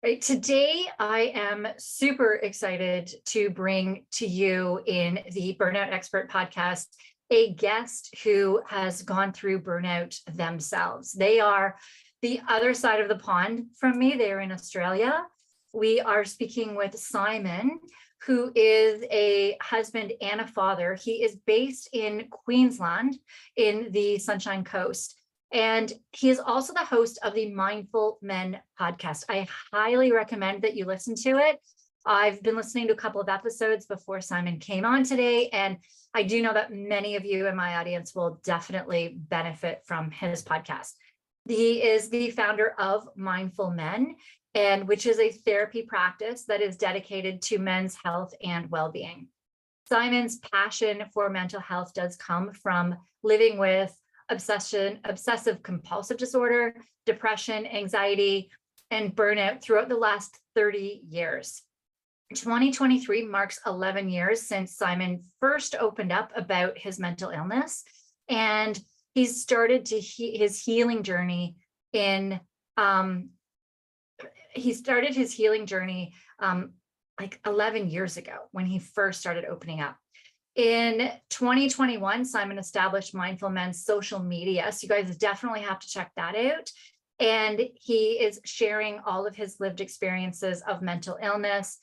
Right. Today, I am super excited to bring to you in the Burnout Expert podcast a guest who has gone through burnout themselves. They are the other side of the pond from me. They're in Australia. We are speaking with Simon, who is a husband and a father. He is based in Queensland in the Sunshine Coast. And he is also the host of the Mindful Men podcast. I highly recommend that you listen to it. I've been listening to a couple of episodes before Simon came on today, and I do know that many of you in my audience will definitely benefit from his podcast. He is the founder of Mindful Men, and which is a therapy practice that is dedicated to men's health and well-being. Simon's passion for mental health does come from living with obsessive-compulsive disorder, depression, anxiety, and burnout throughout the last 30 years. 2023 marks 11 years since Simon first opened up about his mental illness, and he's started to his healing journey in like 11 years ago when he first started opening up. In 2021, Simon established Mindful Men's social media. So you guys definitely have to check that out. And he is sharing all of his lived experiences of mental illness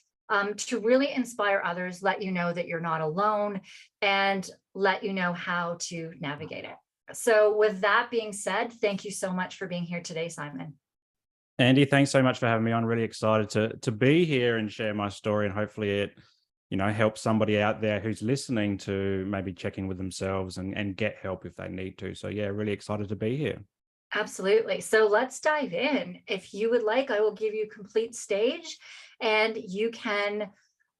to really inspire others, let you know that you're not alone, and let you know how to navigate it. So with that being said, thank you so much for being here today, Simon. Andy, thanks so much for having me on. Really excited to be here and share my story, and hopefully it help somebody out there who's listening to maybe check in with themselves and get help if they need to. So yeah, really excited to be here. Absolutely. So let's dive in. If you would like, I will give you complete stage and you can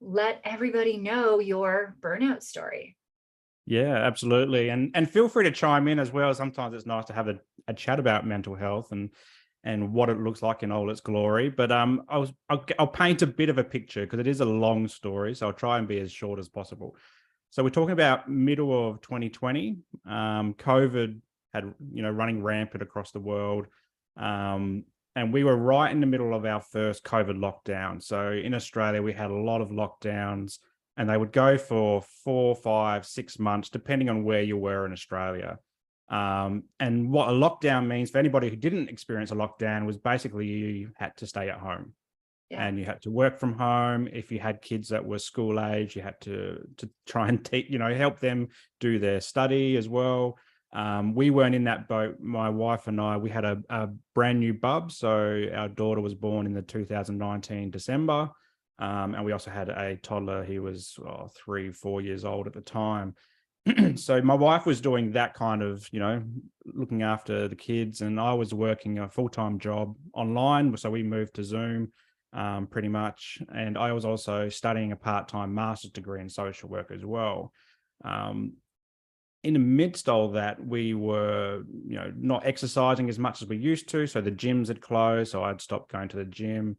let everybody know your burnout story. Yeah, absolutely. And feel free to chime in as well. Sometimes it's nice to have a chat about mental health and what it looks like in all its glory. But I'll paint a bit of a picture because it is a long story. So I'll try and be as short as possible. So we're talking about middle of 2020. COVID had, running rampant across the world. And we were right in the middle of our first COVID lockdown. So in Australia, we had a lot of lockdowns and they would go for 4, 5, 6 months, depending on where you were in Australia. And what a lockdown means for anybody who didn't experience a lockdown was basically you had to stay at home. Yeah. And you had to work from home. If you had kids that were school age, you had to try and help them do their study as well. We weren't in that boat. My wife and I, we had a brand new bub. So our daughter was born in the 2019 December. And we also had a toddler. He was 3, 4 years old at the time. So my wife was doing that kind of, looking after the kids, and I was working a full-time job online. So we moved to Zoom pretty much. And I was also studying a part-time master's degree in social work as well. In the midst of all that, we were, not exercising as much as we used to. So the gyms had closed. So I'd stopped going to the gym.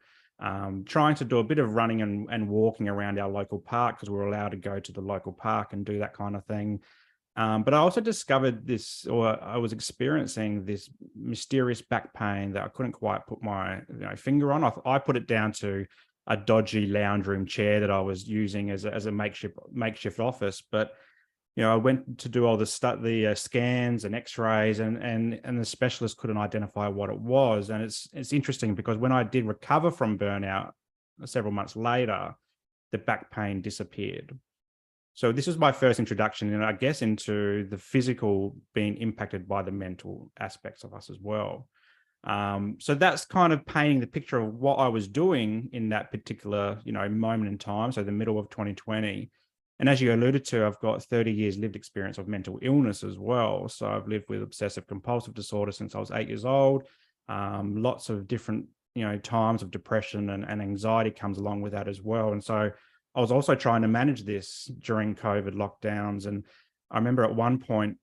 Trying to do a bit of running and walking around our local park because we're allowed to go to the local park and do that kind of thing. But I also discovered this, or I was experiencing this mysterious back pain that I couldn't quite put my finger on. I put it down to a dodgy lounge room chair that I was using as a makeshift office. But I went to do all the scans and X-rays, and the specialist couldn't identify what it was. And it's interesting because when I did recover from burnout several months later, the back pain disappeared. So this was my first introduction, I guess, into the physical being impacted by the mental aspects of us as well. So that's kind of painting the picture of what I was doing in that particular, moment in time. So the middle of 2020. And as you alluded to, I've got 30 years lived experience of mental illness as well. So I've lived with obsessive-compulsive disorder since I was 8 years old. Lots of different, times of depression and anxiety comes along with that as well. And so I was also trying to manage this during COVID lockdowns. And I remember at one point,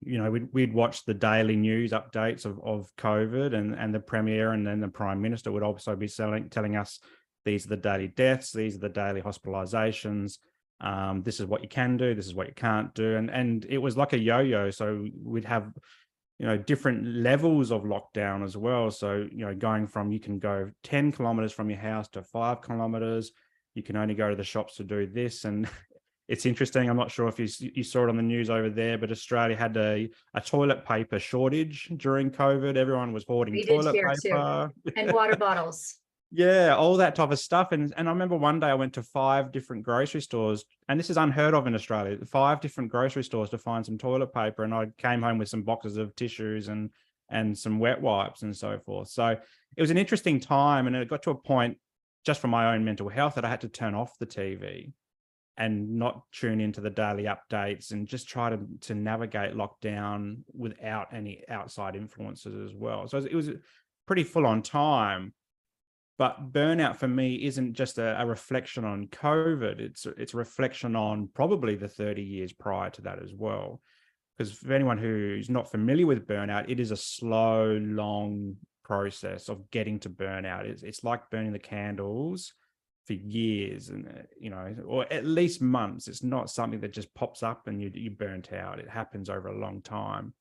we'd watch the daily news updates of COVID and the Premier, and then the Prime Minister would also be telling us, these are the daily deaths, these are the daily hospitalizations. This is what you can do, this is what you can't do. And it was like a yo-yo. So we'd have different levels of lockdown as well. So, going from, you can go 10 kilometers from your house to 5 kilometers. You can only go to the shops to do this. And it's interesting. I'm not sure if you saw it on the news over there, but Australia had a toilet paper shortage during COVID. Everyone was hoarding We did toilet here too. paper. And water bottles. Yeah, all that type of stuff. And I remember one day I went to 5 different grocery stores, and this is unheard of in Australia, 5 different grocery stores to find some toilet paper. And I came home with some boxes of tissues and some wet wipes and so forth. So it was an interesting time. And it got to a point, just for my own mental health, that I had to turn off the TV and not tune into the daily updates, and just try to navigate lockdown without any outside influences as well. So it was a pretty full on time. But burnout for me isn't just a reflection on COVID. It's a reflection on probably the 30 years prior to that as well. Because for anyone who's not familiar with burnout, it is a slow, long process of getting to burnout. It's like burning the candles for years, and or at least months. It's not something that just pops up and you're burnt out. It happens over a long time.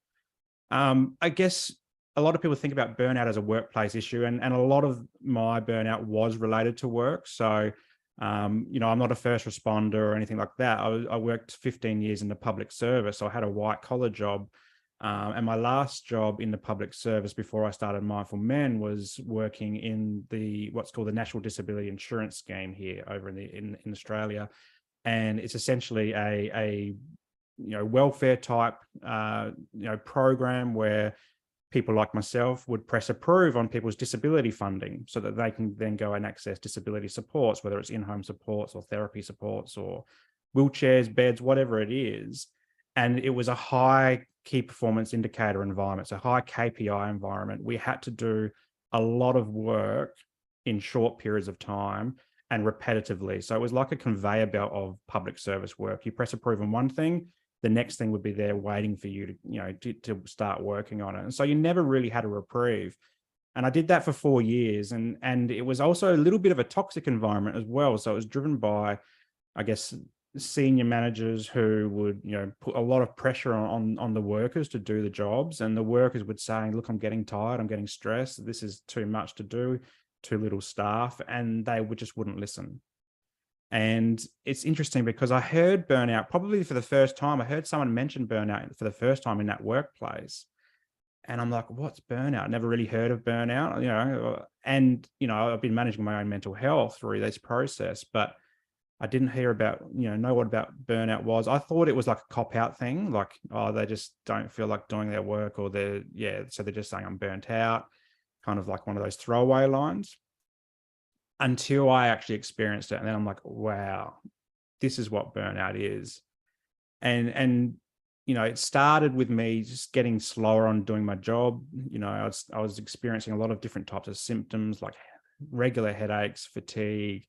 I guess a lot of people think about burnout as a workplace issue, and a lot of my burnout was related to work. So, I'm not a first responder or anything like that. I worked 15 years in the public service. So I had a white collar job. And my last job in the public service before I started Mindful Men was working in what's called the National Disability Insurance Scheme here over in Australia. And it's essentially a welfare type, program where people like myself would press approve on people's disability funding so that they can then go and access disability supports, whether it's in-home supports or therapy supports or wheelchairs, beds, whatever it is. And it was a high key performance indicator environment, so high KPI environment. We had to do a lot of work in short periods of time and repetitively. So it was like a conveyor belt of public service work. You press approve on one thing, the next thing would be there waiting for you to start working on it. And so you never really had a reprieve. And I did that for 4 years. And it was also a little bit of a toxic environment as well. So it was driven by, I guess, senior managers who would, put a lot of pressure on the workers to do the jobs. And the workers would say, look, I'm getting tired, I'm getting stressed. This is too much to do, too little staff. And they just wouldn't listen. And it's interesting because I heard burnout probably for the first time. I heard someone mention burnout for the first time in that workplace. And I'm like, what's burnout? Never really heard of burnout, and, I've been managing my own mental health through this process, but I didn't hear about, know what about burnout was. I thought it was like a cop out thing, like, oh, they just don't feel like doing their work, or so they're just saying I'm burnt out, kind of like one of those throwaway lines. Until I actually experienced it. And then I'm like, wow, this is what burnout is. And it started with me just getting slower on doing my job. I was experiencing a lot of different types of symptoms, like regular headaches, fatigue,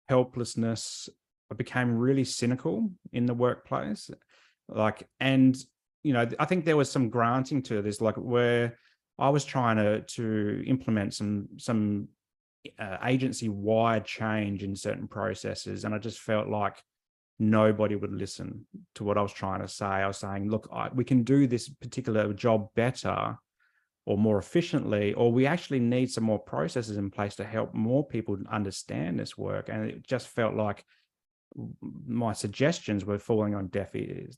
helplessness. I became really cynical in the workplace. I think there was some granting to this, like where I was trying to implement some agency-wide change in certain processes, and I just felt like nobody would listen to what I was trying to say. I was saying, look, we can do this particular job better or more efficiently, or we actually need some more processes in place to help more people understand this work. And it just felt like my suggestions were falling on deaf ears.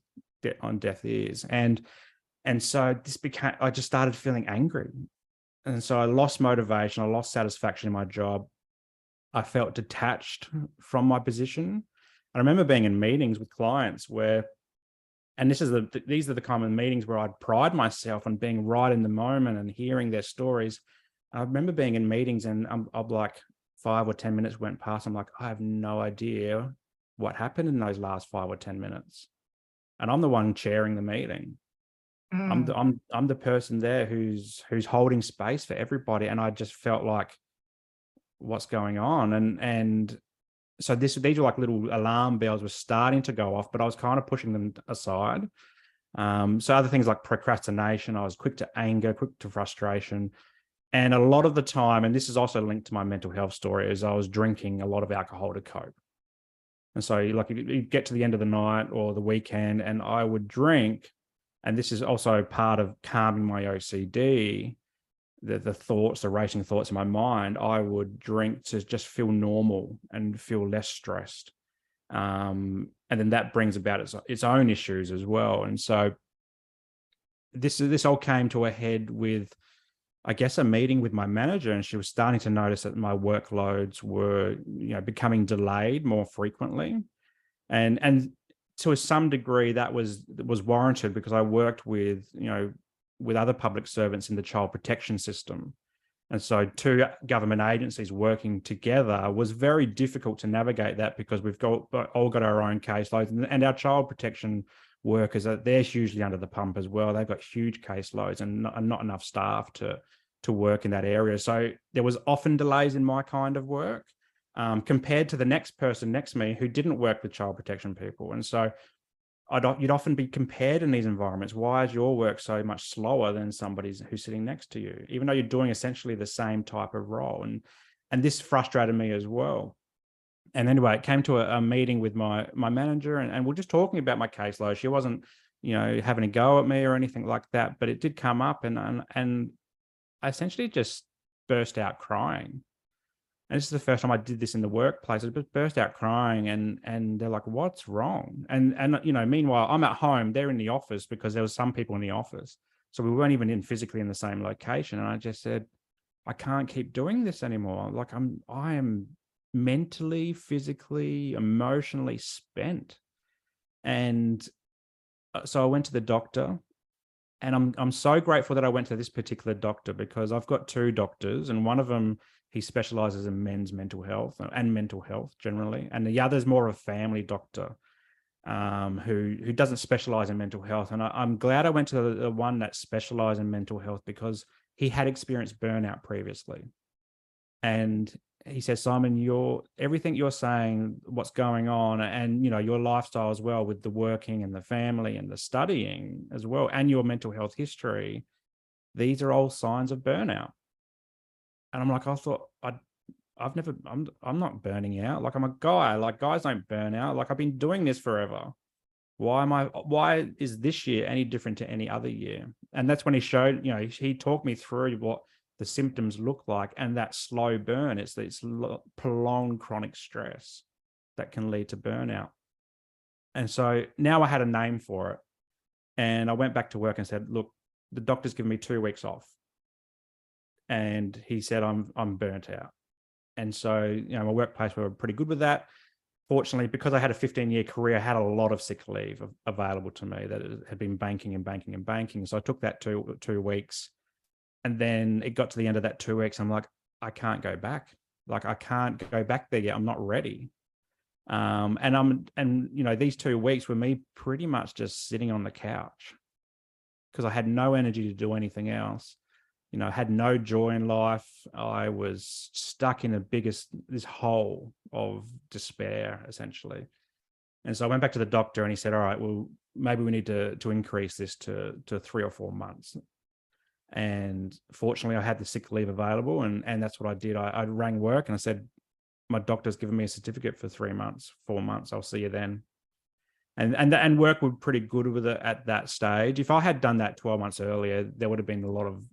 And so I just started feeling angry. And so I lost motivation. I lost satisfaction in my job. I felt detached from my position. I remember being in meetings with clients and these are the kind of meetings where I'd pride myself on being right in the moment and hearing their stories. I remember being in meetings and I'm like 5 or 10 minutes went past. I'm like, I have no idea what happened in those last 5 or 10 minutes. And I'm the one chairing the meeting. I'm the person there who's holding space for everybody, and I just felt like, what's going on? And so these are like little alarm bells were starting to go off, but I was kind of pushing them aside. So other things like procrastination, I was quick to anger, quick to frustration, and a lot of the time, and this is also linked to my mental health story, is I was drinking a lot of alcohol to cope. And so, like, you get to the end of the night or the weekend, and I would drink And this is also part of calming my OCD. The thoughts, the racing thoughts in my mind, I would drink to just feel normal and feel less stressed. And then that brings about its own issues as well. And so this all came to a head with, I guess, a meeting with my manager, and she was starting to notice that my workloads were, becoming delayed more frequently. And to some degree that was warranted, because I worked with other public servants in the child protection system. And so two government agencies working together was very difficult to navigate that, because we've all got our own caseloads, and our child protection workers, they're hugely under the pump as well. They've got huge caseloads and not enough staff to work in that area. So there was often delays in my kind of work, compared to the next person next to me who didn't work with child protection people. And so you'd often be compared in these environments. Why is your work so much slower than somebody's who's sitting next to you, even though you're doing essentially the same type of role? And this frustrated me as well. And anyway, it came to a meeting with my manager, and we're just talking about my caseload. She wasn't, having a go at me or anything like that, but it did come up, and I essentially just burst out crying. And this is the first time I did this in the workplace. I just burst out crying, and they're like, "What's wrong?" And meanwhile, I'm at home. They're in the office, because there was some people in the office, so we weren't even physically in the same location. And I just said, "I can't keep doing this anymore. Like I am mentally, physically, emotionally spent." And so I went to the doctor. And I'm so grateful that I went to this particular doctor, because I've got two doctors, and one of them, he specializes in men's mental health and mental health generally, and the other is more of a family doctor, who doesn't specialize in mental health. And I'm glad I went to the one that specialized in mental health, because he had experienced burnout previously. And he says, "Simon, everything you're saying, what's going on, and your lifestyle as well, with the working and the family and the studying as well, and your mental health history, these are all signs of burnout." And I'm like, I'm not burning out. Like, I'm a guy. Like, guys don't burn out. Like, I've been doing this forever. Why is this year any different to any other year? And that's when he showed, he talked me through what the symptoms look like, and that slow burn. It's prolonged chronic stress that can lead to burnout. And so now I had a name for it, and I went back to work and said, "Look, the doctor's given me 2 weeks off." And he said, I'm burnt out. And so, my workplace were pretty good with that. Fortunately, because I had a 15-year career, I had a lot of sick leave available to me that had been banking and banking and banking. So I took that 2 weeks. And then it got to the end of that 2 weeks. I'm like, I can't go back. Like, I can't go back there yet. I'm not ready. These 2 weeks were me pretty much just sitting on the couch, because I had no energy to do anything else. I had no joy in life. I was stuck in this hole of despair, essentially. And so I went back to the doctor, and he said, "All right, well, maybe we need to increase this to 3 or 4 months." And fortunately, I had the sick leave available, and that's what I did. I rang work and I said, "My doctor's given me a certificate for 3 months, 4 months. I'll see you then." And work were pretty good with it at that stage. If I had done that 12 months earlier, there would have been a lot of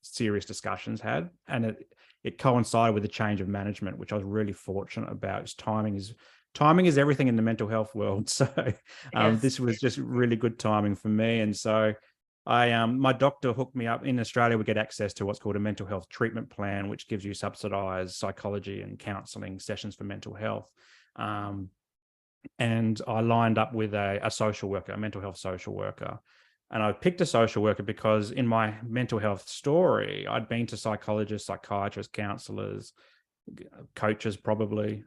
serious discussions had, and it coincided with the change of management, which I was really fortunate about. Timing is everything in the mental health world. So this was just really good timing for me. And so my doctor hooked me up. In Australia, we get access to what's called a mental health treatment plan, which gives you subsidized psychology and counseling sessions for mental health. And I lined up with a social worker, a mental health social worker. And I picked a social worker because in my mental health story, I'd been to psychologists, psychiatrists, counselors, coaches, probably,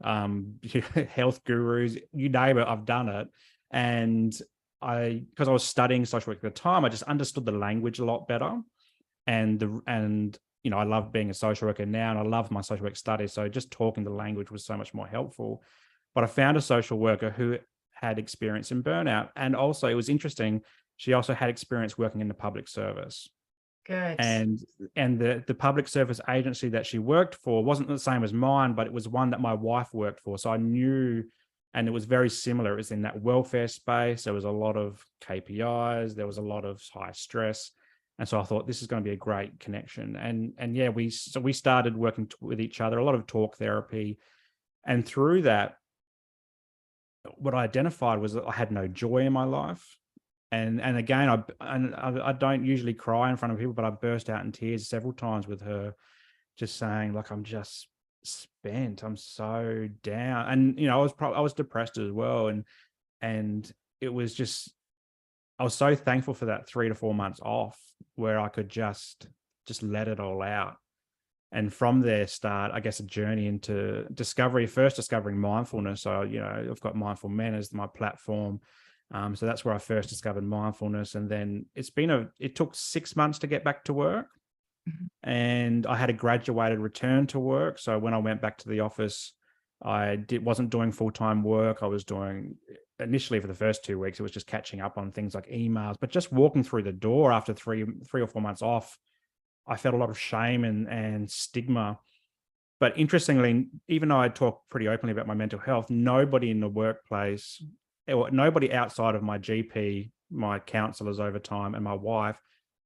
health gurus, you name it, I've done it. And because I was studying social work at the time, I just understood the language a lot better. And I love being a social worker now, and I love my social work studies. So just talking the language was so much more helpful. But I found a social worker who had experience in burnout. And also, it was interesting, she also had experience working in the public service. Good. And the public service agency that she worked for wasn't the same as mine, but it was one that my wife worked for. So I knew And it was very similar. It was in that welfare space. There was a lot of KPIs. There was a lot of high stress. And so I thought this is going to be a great connection. And yeah, we started working with each other, a lot of talk therapy. And through that, what I identified was that I had no joy in my life. And again, I don't usually cry in front of people, but I burst out in tears several times with her, just saying, like, I'm just spent. I'm so down. And, you know, I was depressed as well. And it was just, I was so thankful for that 3 to 4 months off where I could just let it all out. And from there start, I guess, a journey into discovery, first discovering mindfulness. So, you know, I've got Mindful Men as my platform. So that's where I first discovered mindfulness. And then it took 6 months to get back to work. Mm-hmm. And I had a graduated return to work. So when I went back to the office, wasn't doing full-time work. I was doing, initially for the first 2 weeks, it was just catching up on things like emails, but just walking through the door after three or 4 months off, I felt a lot of shame and stigma. But interestingly, even though I talk pretty openly about my mental health, nobody in the workplace, or nobody outside of my GP, my counselors over time, and my wife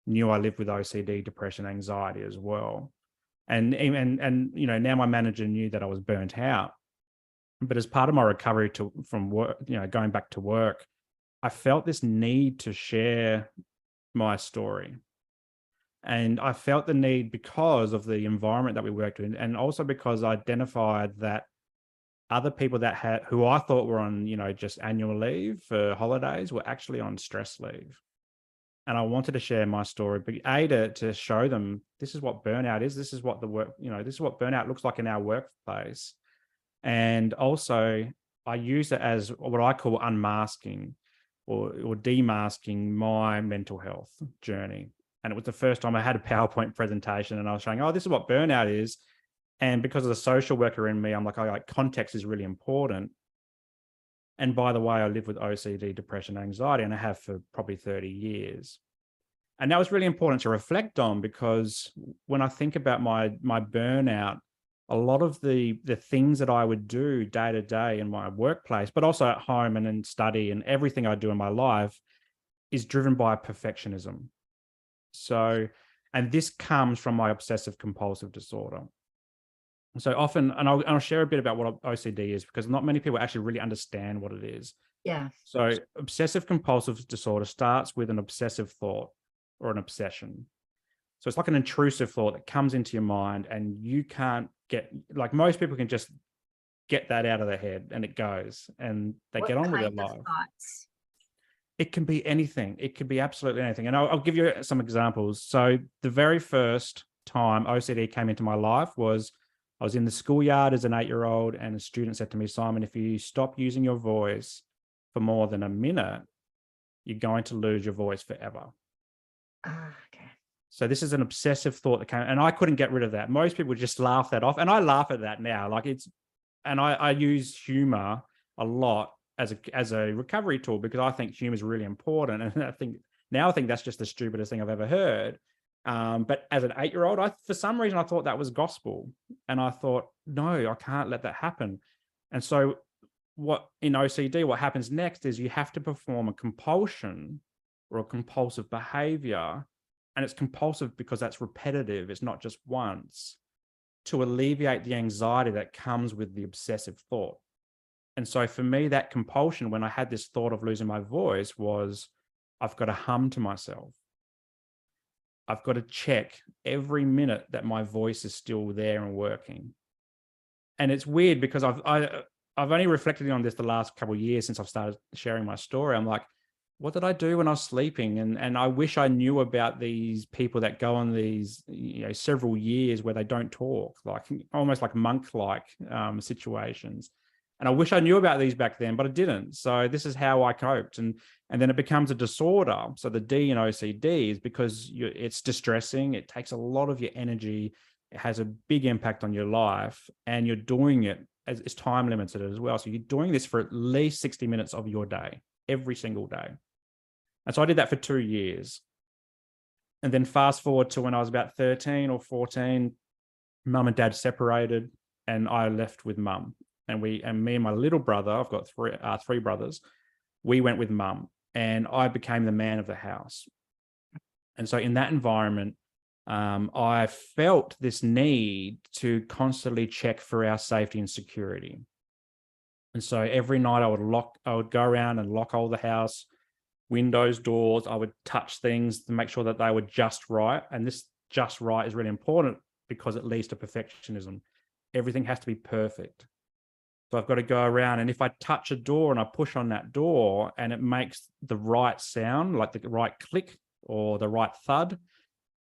knew I lived with OCD, depression, anxiety as well. And you know, now my manager knew that I was burnt out. But as part of my recovery from work, you know, going back to work, I felt this need to share my story. And I felt the need because of the environment that we worked in, and also because I identified that other people who I thought were on, you know, just annual leave for holidays were actually on stress leave. And I wanted to share my story, but to show them this is what burnout is. This is what this is what burnout looks like in our workplace. And also I use it as what I call unmasking or demasking my mental health journey. And it was the first time I had a PowerPoint presentation and I was showing, oh, this is what burnout is. And because of the social worker in me, I'm like, context is really important. And by the way, I live with OCD, depression, anxiety, and I have for probably 30 years. And that was really important to reflect on, because when I think about my burnout, a lot of the things that I would do day to day in my workplace, but also at home and in study and everything I do in my life is driven by perfectionism. So, and this comes from my obsessive-compulsive disorder. So often, and I'll share a bit about what OCD is, because not many people actually really understand what it is. Yeah. So obsessive-compulsive disorder starts with an obsessive thought or an obsession. So it's like an intrusive thought that comes into your mind and you can't like most people can just get that out of their head and it goes and they get on with their life. Thoughts? It can be anything. It could be absolutely anything. And I'll give you some examples. So the very first time OCD came into my life was I was in the schoolyard as an 8-year-old and a student said to me, Simon, if you stop using your voice for more than a minute, you're going to lose your voice forever. Okay. So this is an obsessive thought that came, and I couldn't get rid of that. Most people just laugh that off. And I laugh at that now. And I use humor a lot as a recovery tool, because I think humor is really important. And I think that's just the stupidest thing I've ever heard. But as an 8-year-old, for some reason, I thought that was gospel. And I thought, no, I can't let that happen. And so in OCD, what happens next is you have to perform a compulsion or a compulsive behavior. And it's compulsive because that's repetitive. It's not just once, to alleviate the anxiety that comes with the obsessive thought. And so for me, that compulsion, when I had this thought of losing my voice, was I've got to hum to myself. I've got to check every minute that my voice is still there and working. And it's weird because I've only reflected on this the last couple of years since I've started sharing my story. I'm like, what did I do when I was sleeping? And I wish I knew about these people that go on these, several years where they don't talk, like almost like monk-like situations. And I wish I knew about these back then, but I didn't. So this is how I coped. And then it becomes a disorder. So the D in OCD is because it's distressing. It takes a lot of your energy. It has a big impact on your life. And you're doing it as it's time limited as well. So you're doing this for at least 60 minutes of your day, every single day. And so I did that for 2 years. And then fast forward to when I was about 13 or 14, mum and dad separated and I left with mum. and me and my little brother, I've got three brothers, we went with mum, and I became the man of the house. And so in that environment, I felt this need to constantly check for our safety and security. And so every night I would go around and lock all the house, windows, doors. I would touch things to make sure that they were just right. And this just right is really important because it leads to perfectionism. Everything has to be perfect. So I've got to go around, and if I touch a door and I push on that door and it makes the right sound, like the right click or the right thud,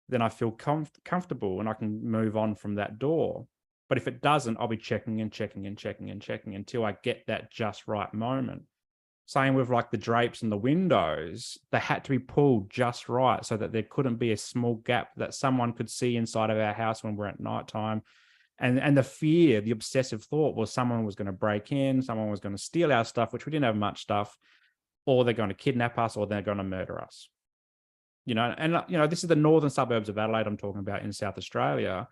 then I feel comfortable and I can move on from that door. But if it doesn't, I'll be checking and checking and checking and checking until I get that just right moment. Same with like the drapes and the windows, they had to be pulled just right so that there couldn't be a small gap that someone could see inside of our house when we're at nighttime. And the fear, the obsessive thought was someone was going to break in, someone was going to steal our stuff, which we didn't have much stuff, or they're going to kidnap us, or they're going to murder us. And this is the northern suburbs of Adelaide I'm talking about in South Australia.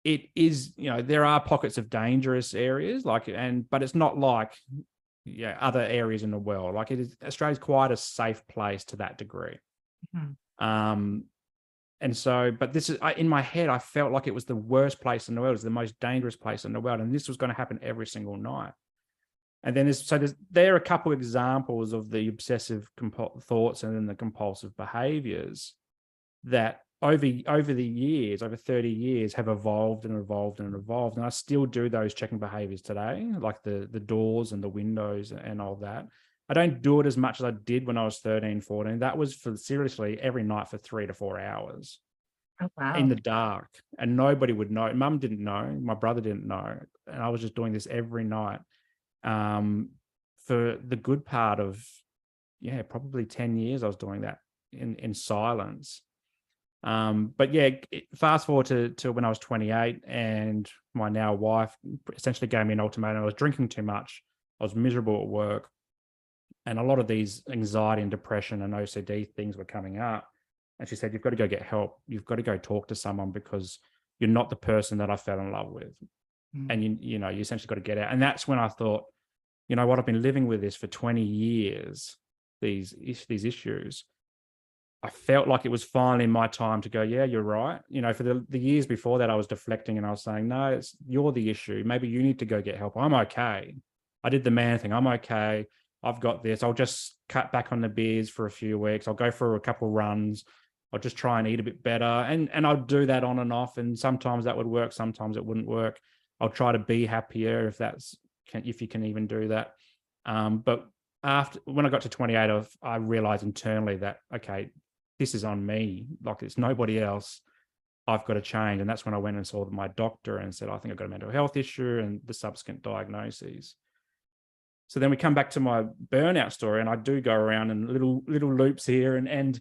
It is, there are pockets of dangerous areas, but it's not like other areas in the world. Like Australia's quite a safe place to that degree. Mm-hmm. And so, but this is in my head, I felt like it was the worst place in the world. It was the most dangerous place in the world. And this was going to happen every single night. And then there are a couple of examples of the obsessive thoughts and then the compulsive behaviors that over the years, over 30 years, have evolved and evolved and evolved. And I still do those checking behaviors today, like the doors and the windows and all that. I don't do it as much as I did when I was 13, 14. That was for seriously every night for 3 to 4 hours. Oh, wow. In the dark, and nobody would know. Mum didn't know, my brother didn't know. And I was just doing this every night for the good part of, probably 10 years I was doing that in silence. But fast forward to when I was 28, and my now wife essentially gave me an ultimatum. I was drinking too much. I was miserable at work. And a lot of these anxiety and depression and OCD things were coming up. And she said, you've got to go get help. You've got to go talk to someone because you're not the person that I fell in love with. And you essentially got to get out. And that's when I thought, you know what, I've been living with this for 20 years, these issues. I felt like it was finally my time to go, yeah, you're right. For the years before that, I was deflecting and I was saying, no, you're the issue. Maybe you need to go get help. I'm okay. I did the man thing. I'm okay. I've got this. I'll just cut back on the beers for a few weeks. I'll go for a couple of runs. I'll just try and eat a bit better. And I'll do that on and off. And sometimes that would work. Sometimes it wouldn't work. I'll try to be happier if you can even do that. But when I got to 28, I realized internally that, okay, this is on me. Like it's nobody else. I've got to change. And that's when I went and saw my doctor and said, I think I've got a mental health issue, and the subsequent diagnoses. So then we come back to my burnout story, and I do go around in little loops here, and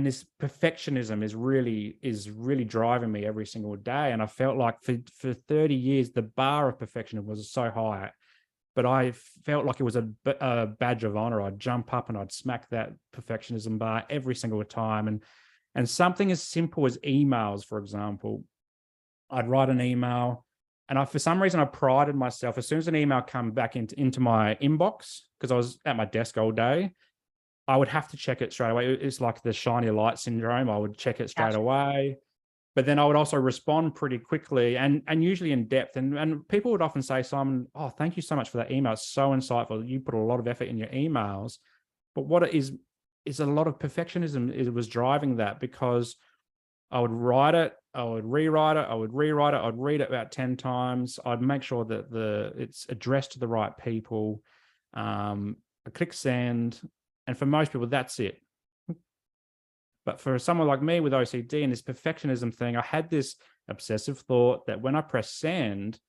this perfectionism is really driving me every single day. And I felt like for 30 years, the bar of perfectionism was so high, but I felt like it was a badge of honor. I'd jump up and I'd smack that perfectionism bar every single time. And something as simple as emails, for example, I'd write an email. And for some reason, I prided myself. As soon as an email came back into my inbox, because I was at my desk all day, I would have to check it straight away. It's like the shiny light syndrome. I would check it straight away. But then I would also respond pretty quickly and usually in depth. And people would often say, Simon, oh, thank you so much for that email. It's so insightful. You put a lot of effort in your emails. But what it is a lot of perfectionism. It was driving that, because I would write it, I would rewrite it, I would rewrite it, I'd read it about 10 times. I'd make sure that it's addressed to the right people. I click send, and for most people, that's it. But for someone like me with OCD and this perfectionism thing, I had this obsessive thought that when I press send,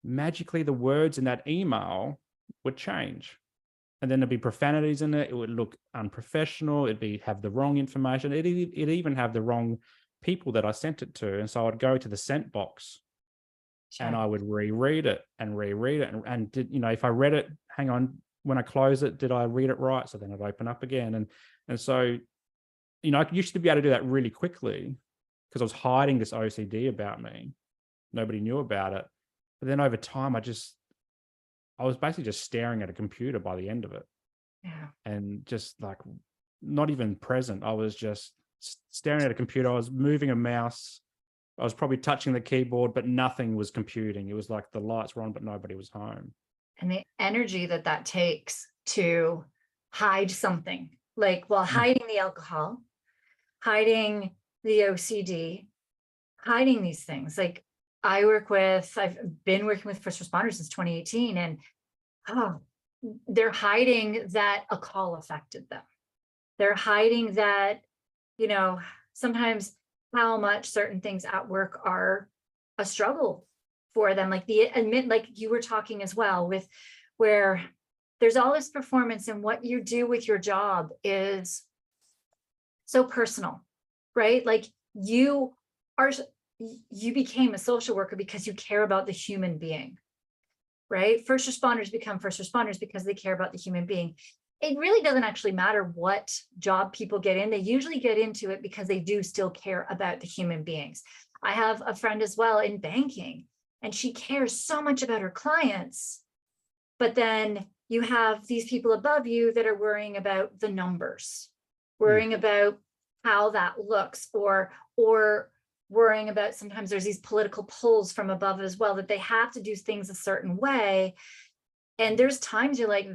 magically the words in that email would change. And then there'd be profanities in it. It would look unprofessional. It'd have the wrong information. It'd even have the wrong people that I sent it to. And so I'd go to the sent box and I would reread it. And did, if I read it, hang on, when I close it, did I read it right? So then I'd open up again. And so, I used to be able to do that really quickly because I was hiding this OCD about me. Nobody knew about it. But then over time, I was basically just staring at a computer by the end of it, Yeah. and just like not even present. I was just staring at a computer. I was moving a mouse. I was probably touching the keyboard, but nothing was computing. It was like the lights were on, but nobody was home. And the energy that that takes to hide something, like, well, hiding the alcohol, hiding the OCD, hiding these things. Like, I've been working with first responders since 2018, and they're hiding that a call affected them. They're hiding that, sometimes how much certain things at work are a struggle for them. Like like you were talking as well, with where there's all this performance, and what you do with your job is so personal, right? Like you became a social worker because you care about the human being, right? First responders become first responders because they care about the human being. It really doesn't actually matter what job people get in. They usually get into it because they do still care about the human beings. I have a friend as well in banking, and she cares so much about her clients. But then you have these people above you that are worrying about the numbers, worrying about how that looks, or worrying about, sometimes there's these political pulls from above as well, that they have to do things a certain way. And there's times you're like,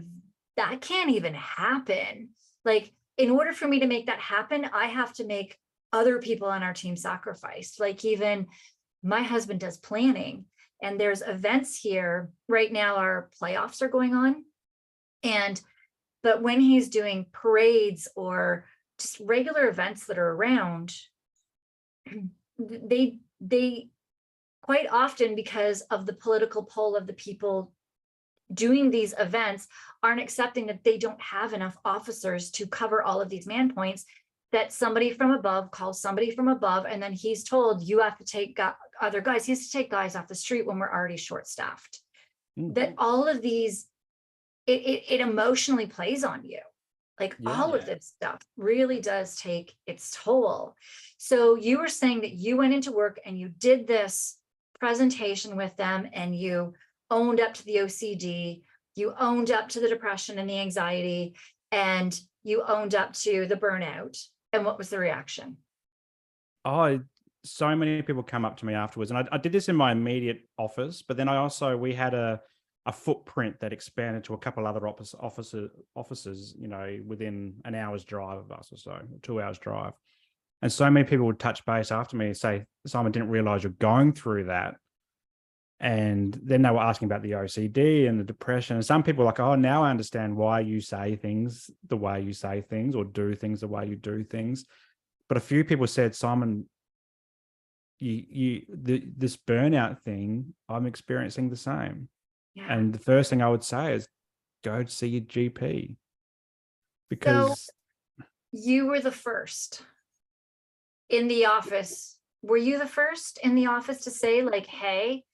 that can't even happen. Like, in order for me to make that happen, I have to make other people on our team sacrifice. Like, even my husband does planning, and there's events here right now. Our playoffs are going on. But when he's doing parades or just regular events that are around, they quite often, because of the political pull of the people doing these events, aren't accepting that they don't have enough officers to cover all of these man points, that somebody from above calls somebody from above, and then he's told, you have to take other guys. He has to take guys off the street when we're already short-staffed. That all of these, it emotionally plays on you. Like, all of this stuff really does take its toll. So you were saying that you went into work and you did this presentation with them, and you owned up to the OCD, you owned up to the depression and the anxiety, and you owned up to the burnout. And what was the reaction? So many people come up to me afterwards, and I did this in my immediate office, but then we had a footprint that expanded to a couple other offices, within an hour's drive of us, or so, 2 hours drive. And so many people would touch base after me and say, Simon, didn't realize you're going through that. And then they were asking about the OCD and the depression. And some people were like, oh, now I understand why you say things the way you say things, or do things the way you do things. But a few people said, Simon, this burnout thing, I'm experiencing the same. Yeah. And the first thing I would say is, go see your GP. Because so you were the first in the office. Were you the first in the office to say, like, hey,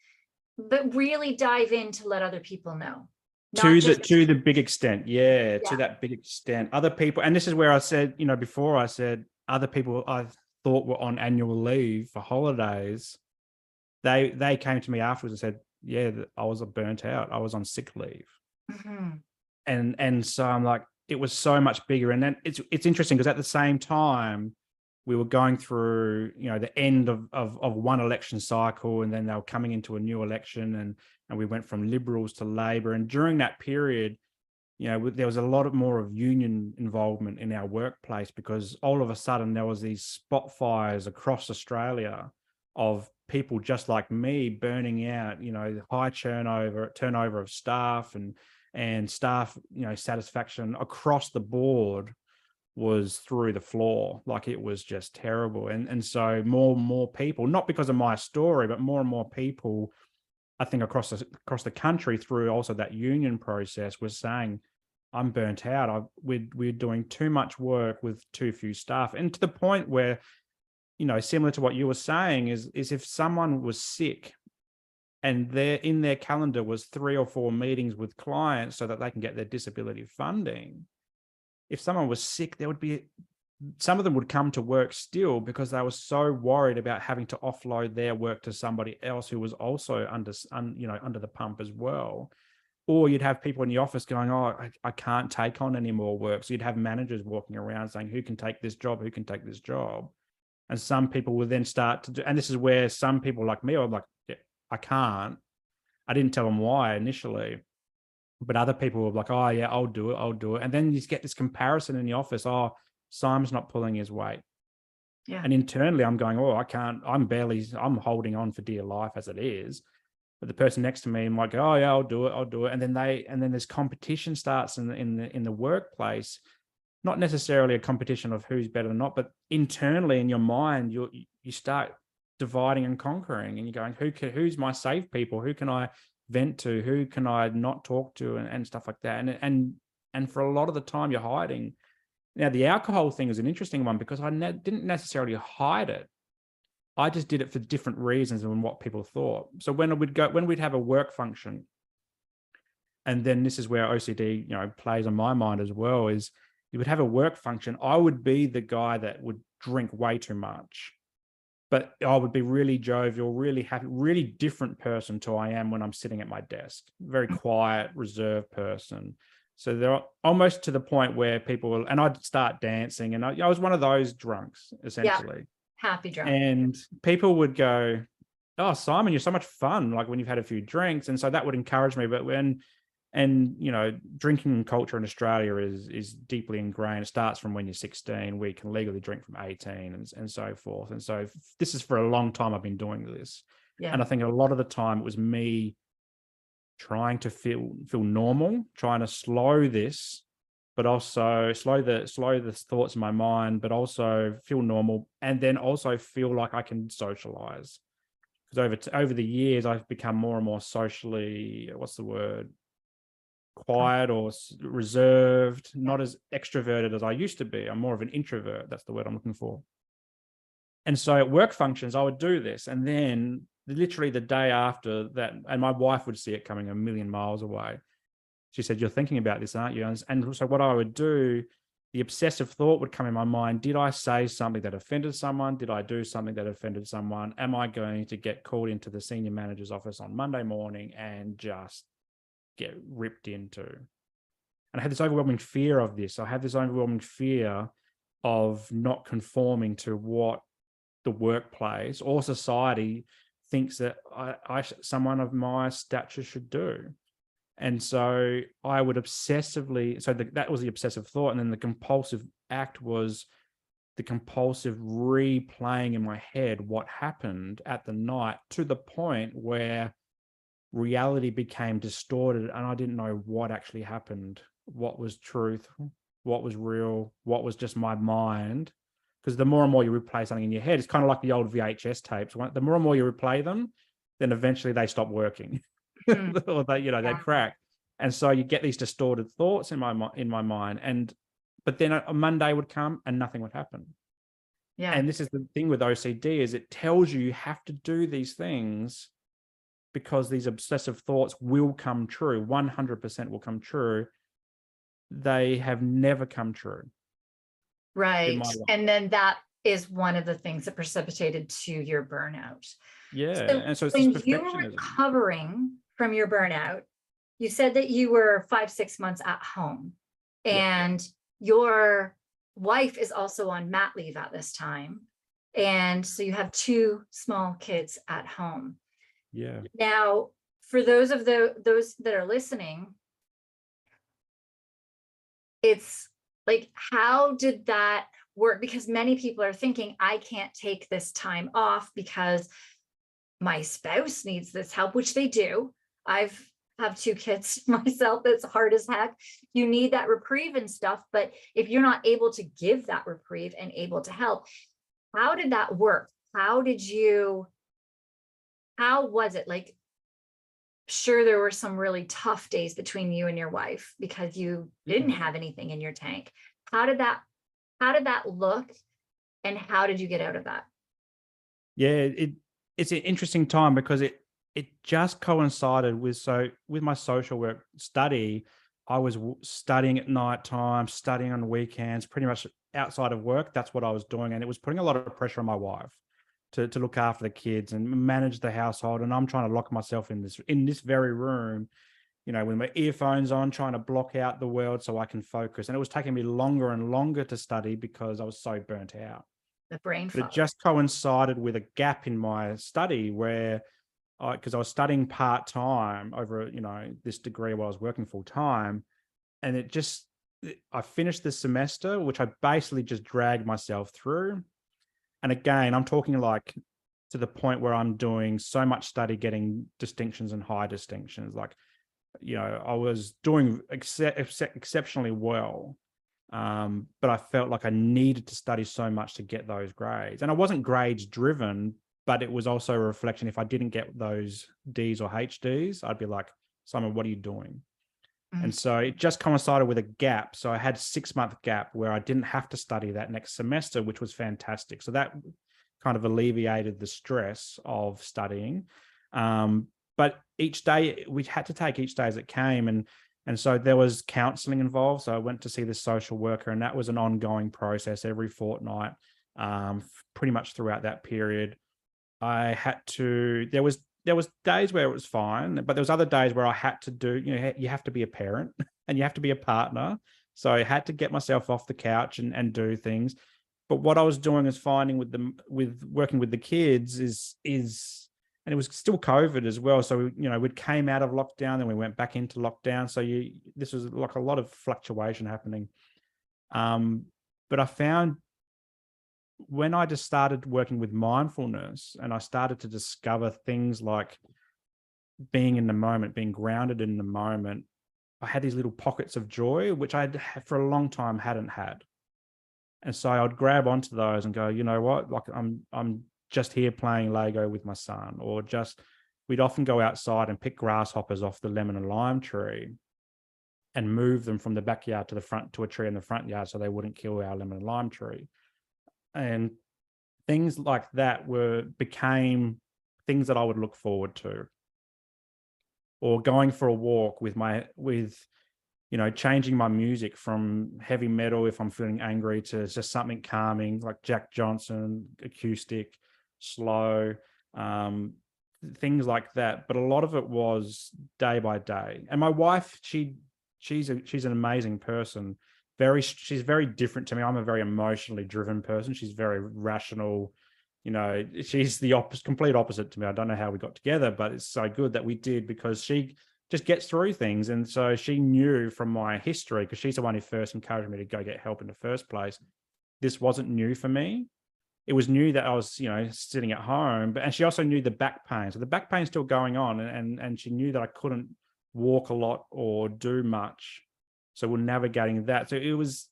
but really dive in to let other people know? To the big extent, to that big extent. Other people, and this is where I said, before I said other people I thought were on annual leave for holidays, they came to me afterwards and said, I was burnt out. I was on sick leave. Mm-hmm. And so I'm like, it was so much bigger. And then it's interesting because at the same time, we were going through, the end of one election cycle, and then they were coming into a new election, and we went from Liberals to Labor. And during that period, there was a lot more of union involvement in our workplace, because all of a sudden there was these spot fires across Australia of people just like me burning out, high turnover of staff, and staff, satisfaction across the board was through the floor. Like, it was just terrible. And so more and more people, not because of my story, but more and more people, I think across the country, through also that union process, was saying, I'm burnt out. We're doing too much work with too few staff. And to the point where, similar to what you were saying, is if someone was sick and in their calendar was 3 or 4 meetings with clients so that they can get their disability funding, if someone was sick, some of them would come to work still, because they were so worried about having to offload their work to somebody else who was also under the pump as well. Or you'd have people in the office going, oh, I can't take on any more work. So you'd have managers walking around saying, who can take this job? Who can take this job? And some people will then start to do, and this is where some people like me, I'm like, yeah, I can't. I didn't tell them why initially, but other people were like, oh yeah, I'll do it. I'll do it. And then you get this comparison in the office. Oh, Simon's not pulling his weight. Yeah. And internally I'm going, oh, I can't, I'm holding on for dear life as it is. But the person next to me might go, oh yeah, I'll do it. And then this competition starts in the workplace, not necessarily a competition of who's better or not, but internally in your mind, you start dividing and conquering, and you're going, who's my safe people? Who can I vent to? Who can I not talk to? And stuff like that. And for a lot of the time you're hiding. Now the alcohol thing is an interesting one because I didn't necessarily hide it. I just did it for different reasons than what people thought. So when we'd have a work function, and then this is where OCD, plays on my mind as well, is you would have a work function. I would be the guy that would drink way too much, but I would be really jovial, really happy, really different person to I am when I'm sitting at my desk. Very quiet, reserved person. So they're almost to the point where and I'd start dancing, and I was one of those drunks essentially. Yeah. Happy drunk. And people would go, oh, Simon, you're so much fun, like when you've had a few drinks. And so that would encourage me. But drinking culture in Australia is deeply ingrained. It starts from when you're 16. We can legally drink from 18 and so forth. And so this is for a long time I've been doing this. Yeah. And I think a lot of the time it was me trying to feel normal, trying to slow this, but also slow the thoughts in my mind, but also feel normal, and then also feel like I can socialize. Because over the years, I've become more and more socially, quiet or reserved, not as extroverted as I used to be. I'm more of an introvert. That's the word I'm looking for. And so at work functions, I would do this. And then literally the day after that, and my wife would see it coming a million miles away. She said, you're thinking about this, aren't you? And so what I would do, the obsessive thought would come in my mind. Did I say something that offended someone? Did I do something that offended someone? Am I going to get called into the senior manager's office on Monday morning and just get ripped into? And I had this overwhelming fear of this. I had this overwhelming fear of not conforming to what the workplace or society thinks that someone of my stature should do. And so I would obsessively, that was the obsessive thought. And then the compulsive act was the compulsive replaying in my head what happened at the night, to the point where reality became distorted and I didn't know what actually happened, what was truth, what was real, what was just my mind. Because the more and more you replay something in your head, it's kind of like the old VHS tapes. The more and more you replay them, then eventually they stop working. Or they crack. And so you get these distorted thoughts in my mind. But then a Monday would come and nothing would happen. Yeah. And this is the thing with OCD, is it tells you have to do these things because these obsessive thoughts will come true. 100% will come true. They have never come true. Right. And then that is one of the things that precipitated to your burnout. Yeah. So when you were recovering from your burnout, you said that you were 5-6 months at home, and your wife is also on mat leave at this time. And so you have 2 small kids at home. Yeah. Now, for those that are listening, it's like, how did that work? Because many people are thinking, I can't take this time off because my spouse needs this help, which they do. I have 2 kids myself. It's hard as heck. You need that reprieve and stuff. But if you're not able to give that reprieve and able to help, how did that work? How was it? Like, sure, there were some really tough days between you and your wife because you didn't have anything in your tank. How did that look, and how did you get out of that? Yeah, it's an interesting time because it just coincided with my social work study. I was studying at night time, studying on weekends, pretty much outside of work. That's what I was doing, and it was putting a lot of pressure on my wife to look after the kids and manage the household. And I'm trying to lock myself in this very room, with my earphones on, trying to block out the world so I can focus. And it was taking me longer and longer to study because I was so burnt out. The brain But it fog. just coincided with a gap in my study where, because I was studying part-time over, this degree while I was working full-time. And I finished this semester, which I basically just dragged myself through. And again, I'm talking like to the point where I'm doing so much study, getting distinctions and high distinctions. Like, I was doing exceptionally well. But I felt like I needed to study so much to get those grades. And I wasn't grades driven, but it was also a reflection. If I didn't get those Ds or HDs, I'd be like, Simon, what are you doing? Mm. And so it just coincided with a gap. So I had a 6-month gap where I didn't have to study that next semester, which was fantastic. So that kind of alleviated the stress of studying. But each day we had to take each day as it came. And so there was counseling involved. So I went to see the social worker, and that was an ongoing process every fortnight, pretty much throughout that period. I had to, there was days where it was fine, but there was other days where I had to do, you have to be a parent and you have to be a partner. So I had to get myself off the couch and do things. But what I was doing is finding with working with the kids is, and it was still COVID as well. So, we came out of lockdown, then we went back into lockdown. So this was like a lot of fluctuation happening. But I found when I just started working with mindfulness and I started to discover things like being in the moment, being grounded in the moment, I had these little pockets of joy, which I'd for a long time hadn't had. And so I'd grab onto those and go, you know what, like I'm just here playing Lego with my son, or we'd often go outside and pick grasshoppers off the lemon and lime tree and move them from the backyard to the front to a tree in the front yard so they wouldn't kill our lemon and lime tree. And things like that became things that I would look forward to. Or going for a walk with changing my music from heavy metal if I'm feeling angry to just something calming like Jack Johnson, acoustic, slow, things like that. But a lot of it was day by day. And my wife, she's an amazing person. She's very different to me. I'm a very emotionally driven person. She's very rational. She's the complete opposite to me. I don't know how we got together, but it's so good that we did, because she just gets through things. And so she knew from my history, because she's the one who first encouraged me to go get help in the first place. This wasn't new for me. It was new that I was, sitting at home, and she also knew the back pain. So the back pain's still going on, and she knew that I couldn't walk a lot or do much. So we're navigating that. So it was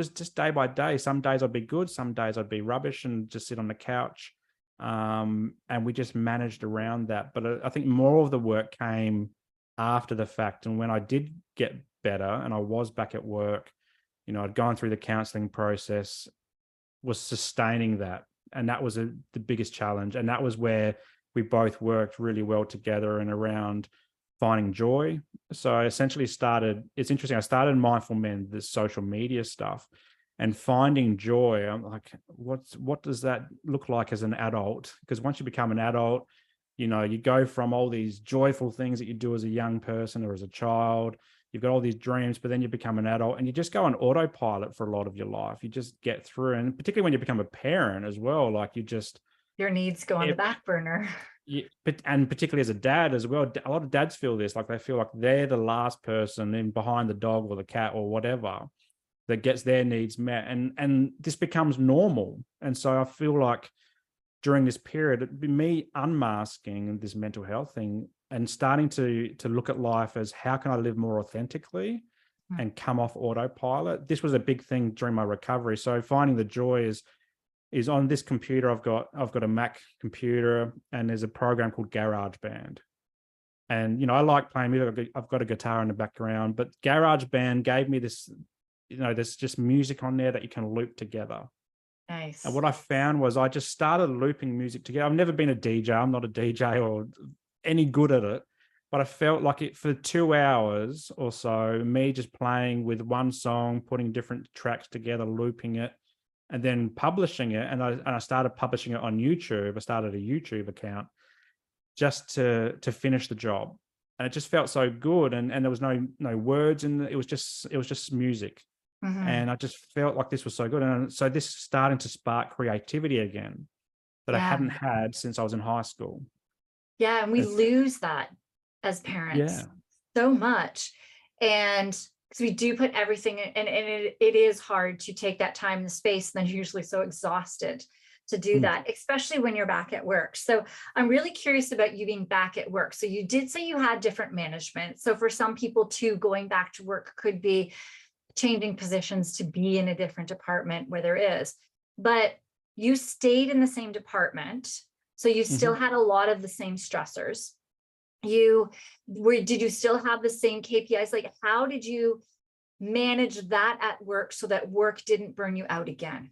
just day by day. Some days I'd be good, some days I'd be rubbish and just sit on the couch. And we just managed around that. But I think more of the work came after the fact. And when I did get better and I was back at work, I'd gone through the counseling process, was sustaining that. And that was the biggest challenge. And that was where we both worked really well together and around finding joy. So I essentially it's interesting, I started Mindful Men, this social media stuff, and finding joy. I'm like, what does that look like as an adult? Because once you become an adult, you go from all these joyful things that you do as a young person or as a child. You've got all these dreams, but then you become an adult and you just go on autopilot for a lot of your life. You just get through. And particularly when you become a parent as well, like your needs go on the back burner. And particularly as a dad as well, a lot of dads feel this, like they feel like they're the last person in behind the dog or the cat or whatever that gets their needs met. And this becomes normal. And so I feel like during this period, it'd be me unmasking this mental health thing and starting to look at life as, how can I live more authentically and come off autopilot? This was a big thing during my recovery. So finding the joy is on this computer. I've got a Mac computer, and there's a program called GarageBand. And, I like playing music. I've got a guitar in the background, but GarageBand gave me this, there's just music on there that you can loop together. Nice. And what I found was I just started looping music together. I've never been a DJ. I'm not a DJ or any good at it, but I felt like it for 2 hours or so, me just playing with one song, putting different tracks together, looping it, and then publishing it. And I started publishing it on YouTube. I started a YouTube account just to finish the job. And it just felt so good. And there was no words in it was just music. And I just felt like this was so good. And so this starting to spark creativity again that I Yeah. hadn't had since I was in high school. Yeah. And we lose that as parents Yeah. so much. And because we do put everything in, and it is hard to take that time and the space, and then you're usually so exhausted to do that, especially when you're back at work. So I'm really curious about you being back at work. So you did say you had different management. So for some people too, going back to work could be changing positions to be in a different department where there is, but you stayed in the same department. So you still had a lot of the same stressors. Did you still have the same KPIs? Like, how did you manage that at work so that work didn't burn you out again?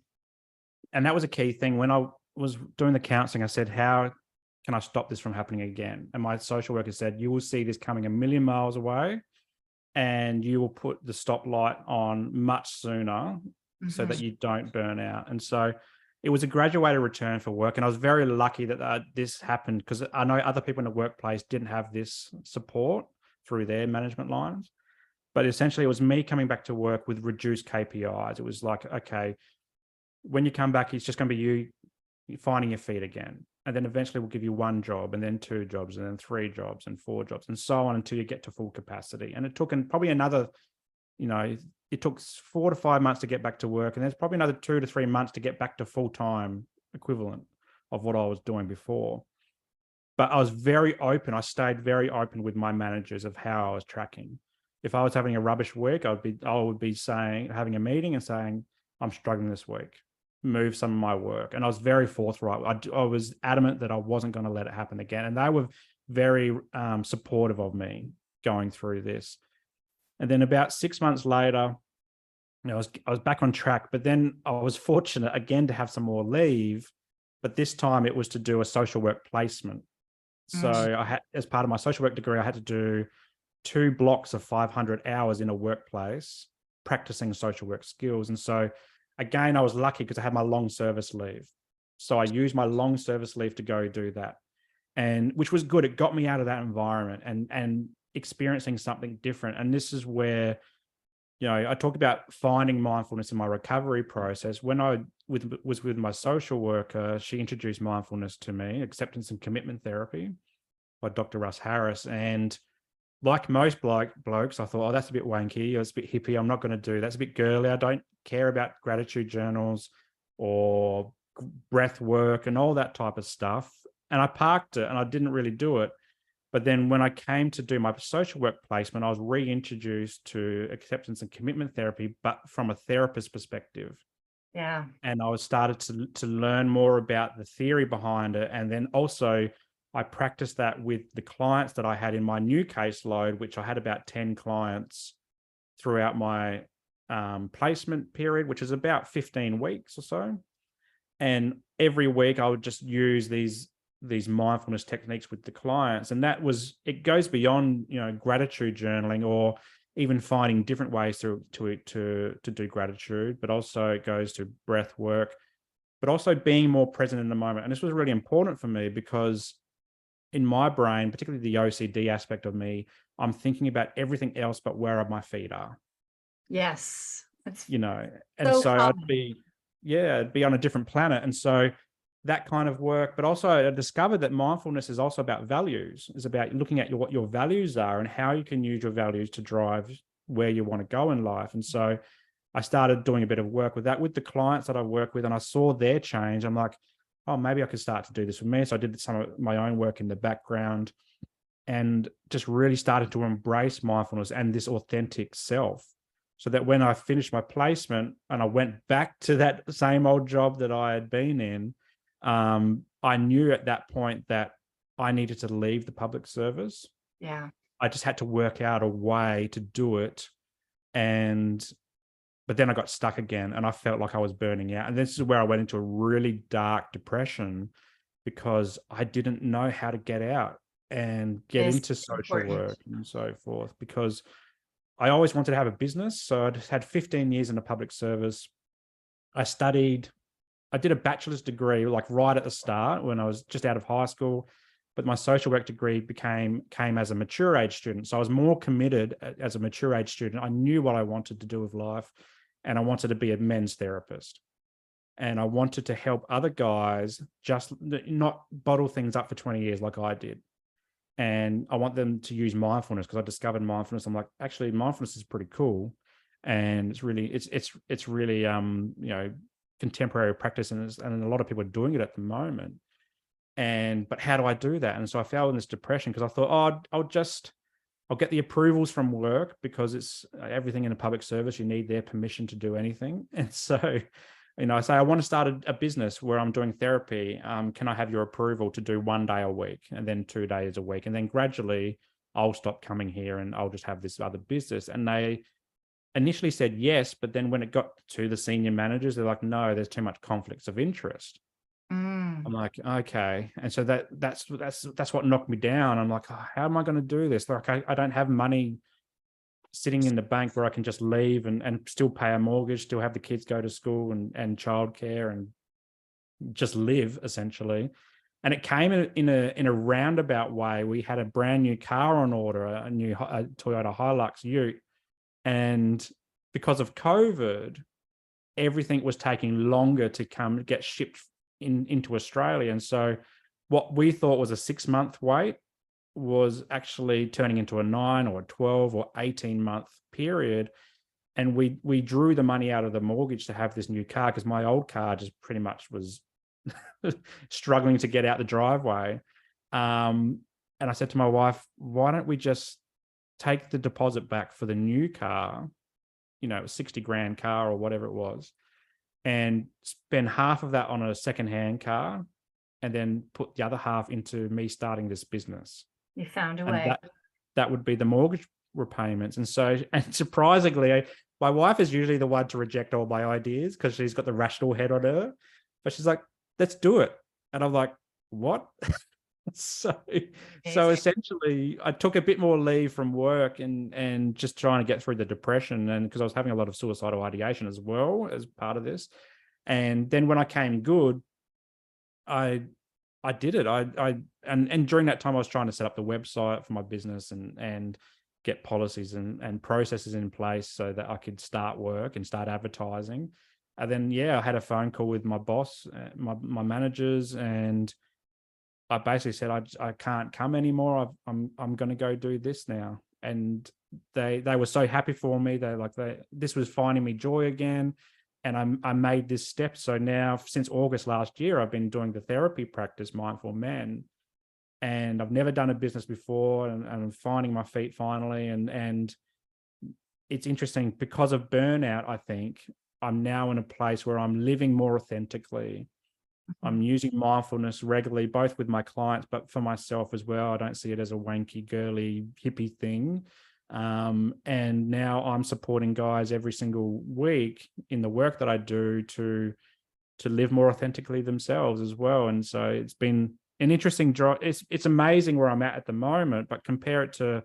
And that was a key thing. When I was doing the counseling, I said, how can I stop this from happening again? And my social worker said, you will see this coming a million miles away, and you will put the stoplight on much sooner so that you don't burn out. And so it was a graduated return for work. And I was very lucky that this happened, because I know other people in the workplace didn't have this support through their management lines. But essentially, it was me coming back to work with reduced KPIs. It was like, okay, when you come back, it's just going to be you finding your feet again. And then eventually we'll give you 1 job, and then 2 jobs, and then 3 jobs, and 4 jobs, and so on until you get to full capacity. And it took probably another, it took 4 to 5 months to get back to work. And there's probably another 2 to 3 months to get back to full-time equivalent of what I was doing before. But I was very open. I stayed very open with my managers of how I was tracking. If I was having a rubbish week, I would be having a meeting and saying, I'm struggling this week, move some of my work. And I was very forthright. I was adamant that I wasn't going to let it happen again. And they were very supportive of me going through this. And then about 6 months later, I was back on track. But then I was fortunate again to have some more leave. But this time it was to do a social work placement. So I had, as part of my social work degree, I had to do 2 blocks of 500 hours in a workplace practicing social work skills. And so again, I was lucky because I had my long service leave. So I used my long service leave to go do that, and which was good. It got me out of that environment and experiencing something different. And this is where, I talk about finding mindfulness in my recovery process. When I was with my social worker, she introduced mindfulness to me, acceptance and commitment therapy by Dr. Russ Harris. And like most blokes, I thought, oh, that's a bit wanky, or it's a bit hippie. I'm not going to do that. That's a bit girly. I don't care about gratitude journals or breath work and all that type of stuff. And I parked it and I didn't really do it. But then when I came to do my social work placement, I was reintroduced to acceptance and commitment therapy, but from a therapist perspective. Yeah. And I was started to learn more about the theory behind it. And then also I practiced that with the clients that I had in my new caseload, which I had about 10 clients throughout my placement period, which is about 15 weeks or so. And every week I would just use these mindfulness techniques with the clients. And it goes beyond, gratitude journaling or even finding different ways to do gratitude, but also it goes to breath work, but also being more present in the moment. And this was really important for me because in my brain, particularly the OCD aspect of me, I'm thinking about everything else but where my feet are. Yes. That's and so I'd be on a different planet. And so that kind of work, but also I discovered that mindfulness is also about values. It's about looking at what your values are and how you can use your values to drive where you want to go in life. And so I started doing a bit of work with that with the clients that I work with, and I saw their change. I'm like, oh, maybe I could start to do this with me. So I did some of my own work in the background and just really started to embrace mindfulness and this authentic self. So that when I finished my placement and I went back to that same old job that I had been in, I knew at that point that I needed to leave the public service. Yeah. I just had to work out a way to do it. But then I got stuck again and I felt like I was burning out. And this is where I went into a really dark depression because I didn't know how to get out and get into social work and so forth, because I always wanted to have a business. So I just had 15 years in the public service. I did a bachelor's degree, like right at the start when I was just out of high school. but my social work degree came as a mature age student. So I was more committed as a mature age student. I knew what I wanted to do with life, and I wanted to be a men's therapist. And I wanted to help other guys just not bottle things up for 20 years like I did. And I want them to use mindfulness, because I discovered mindfulness. I'm like, actually, mindfulness is pretty cool. And it's really, contemporary practice. And a lot of people are doing it at the moment. But how do I do that? And so I fell in this depression because I thought, I'll get the approvals from work, because it's everything in a public service. You need their permission to do anything. And so, I say, I want to start a business where I'm doing therapy. Can I have your approval to do 1 day a week, and then 2 days a week? And then gradually I'll stop coming here and I'll just have this other business. And they initially said yes, but then when it got to the senior managers, they're like, no, there's too much conflicts of interest. I'm like, okay. And so that's what knocked me down. I'm like, oh, how am I going to do this? Like, I don't have money sitting in the bank where I can just leave and still pay a mortgage, still have the kids go to school and childcare and just live, essentially. And it came in a roundabout way. We had a brand new car on order, a new Toyota Hilux Ute. And because of COVID, everything was taking longer to get shipped into Australia. And so what we thought was a 6-month wait was actually turning into a 9 or a 12 or 18-month period. And we drew the money out of the mortgage to have this new car, because my old car just pretty much was struggling to get out the driveway. And I said to my wife, why don't we just take the deposit back for the new car, a 60,000 car or whatever it was, and spend half of that on a secondhand car, and then put the other half into me starting this business. You found a way. That would be the mortgage repayments. And surprisingly, my wife is usually the one to reject all my ideas, because she's got the rational head on her, but she's like, let's do it. And I'm like, what? So essentially I took a bit more leave from work and just trying to get through the depression, and because I was having a lot of suicidal ideation as well as part of this. And then when I came good, I did it. And during that time I was trying to set up the website for my business and get policies and processes in place so that I could start work and start advertising. And then I had a phone call with my boss, my managers, and I basically said, I can't come anymore. I'm going to go do this now. And they were so happy for me. This was finding me joy again. And I made this step. So now, since August last year, I've been doing the therapy practice, Mindful Men. And I've never done a business before, and I'm finding my feet finally. And it's interesting, because of burnout, I think I'm now in a place where I'm living more authentically. I'm using mindfulness regularly, both with my clients, but for myself as well. I don't see it as a wanky, girly, hippie thing. And now I'm supporting guys every single week in the work that I do to live more authentically themselves as well. And so it's been an interesting draw. It's amazing where I'm at the moment, but compare it to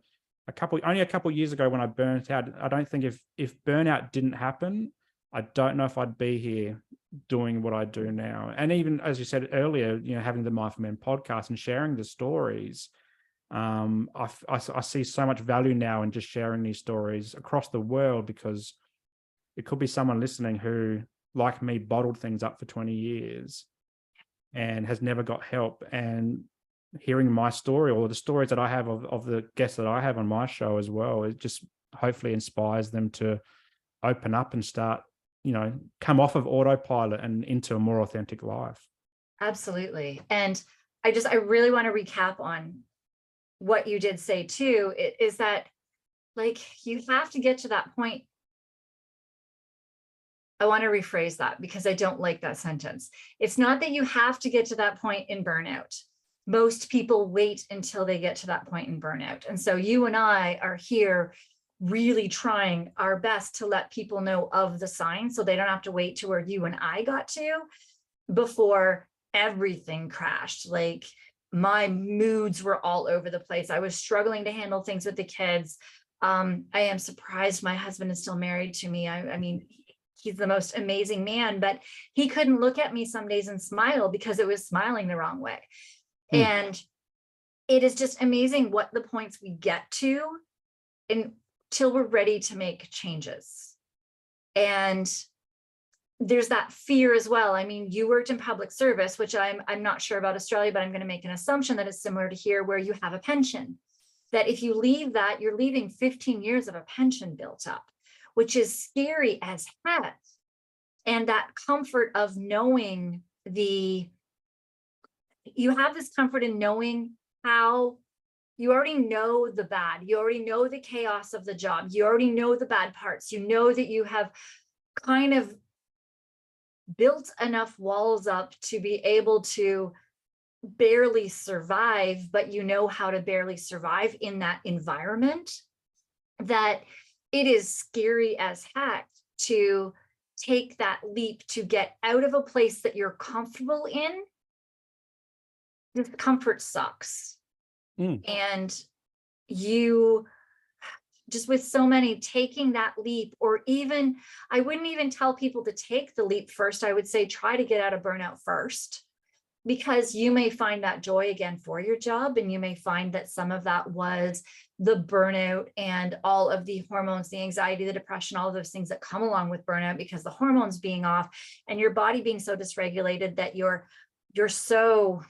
only a couple of years ago when I burnt out. I don't think if burnout didn't happen, I don't know if I'd be here doing what I do now. And even, as you said earlier, having the Mindful Men podcast and sharing the stories, I see so much value now in just sharing these stories across the world, because it could be someone listening who, like me, bottled things up for 20 years and has never got help. And hearing my story, or the stories that I have of the guests that I have on my show as well, it just hopefully inspires them to open up and start, come off of autopilot and into a more authentic life. Absolutely. And I really want to recap on what you did say too, is that, like, you have to get to that point. I want to rephrase that, because I don't like that sentence. It's not that you have to get to that point in burnout. Most people wait until they get to that point in burnout. And so you and I are here really trying our best to let people know of the signs, so they don't have to wait to where you and I got to before everything crashed. Like, my moods were all over the place. I was struggling to handle things with the kids. I am surprised my husband is still married to me. I mean, he's the most amazing man, but he couldn't look at me some days and smile because it was smiling the wrong way. And it is just amazing what the points we get to until we're ready to make changes. And there's that fear as well. I mean, you worked in public service, which I'm not sure about Australia, but I'm going to make an assumption that it's similar to here, where you have a pension, that if you leave that, you're leaving 15 years of a pension built up, which is scary as heck. And that comfort of knowing you have this comfort in knowing how you already know the bad, you already know the chaos of the job, you already know the bad parts, you know that you have kind of built enough walls up to be able to barely survive, but you know how to barely survive in that environment, that it is scary as heck to take that leap to get out of a place that you're comfortable in. Discomfort sucks. And you just, with so many, taking that leap, or even, I wouldn't even tell people to take the leap first. I would say try to get out of burnout first, because you may find that joy again for your job. And you may find that some of that was the burnout and all of the hormones, the anxiety, the depression, all of those things that come along with burnout, because the hormones being off and your body being so dysregulated that you're so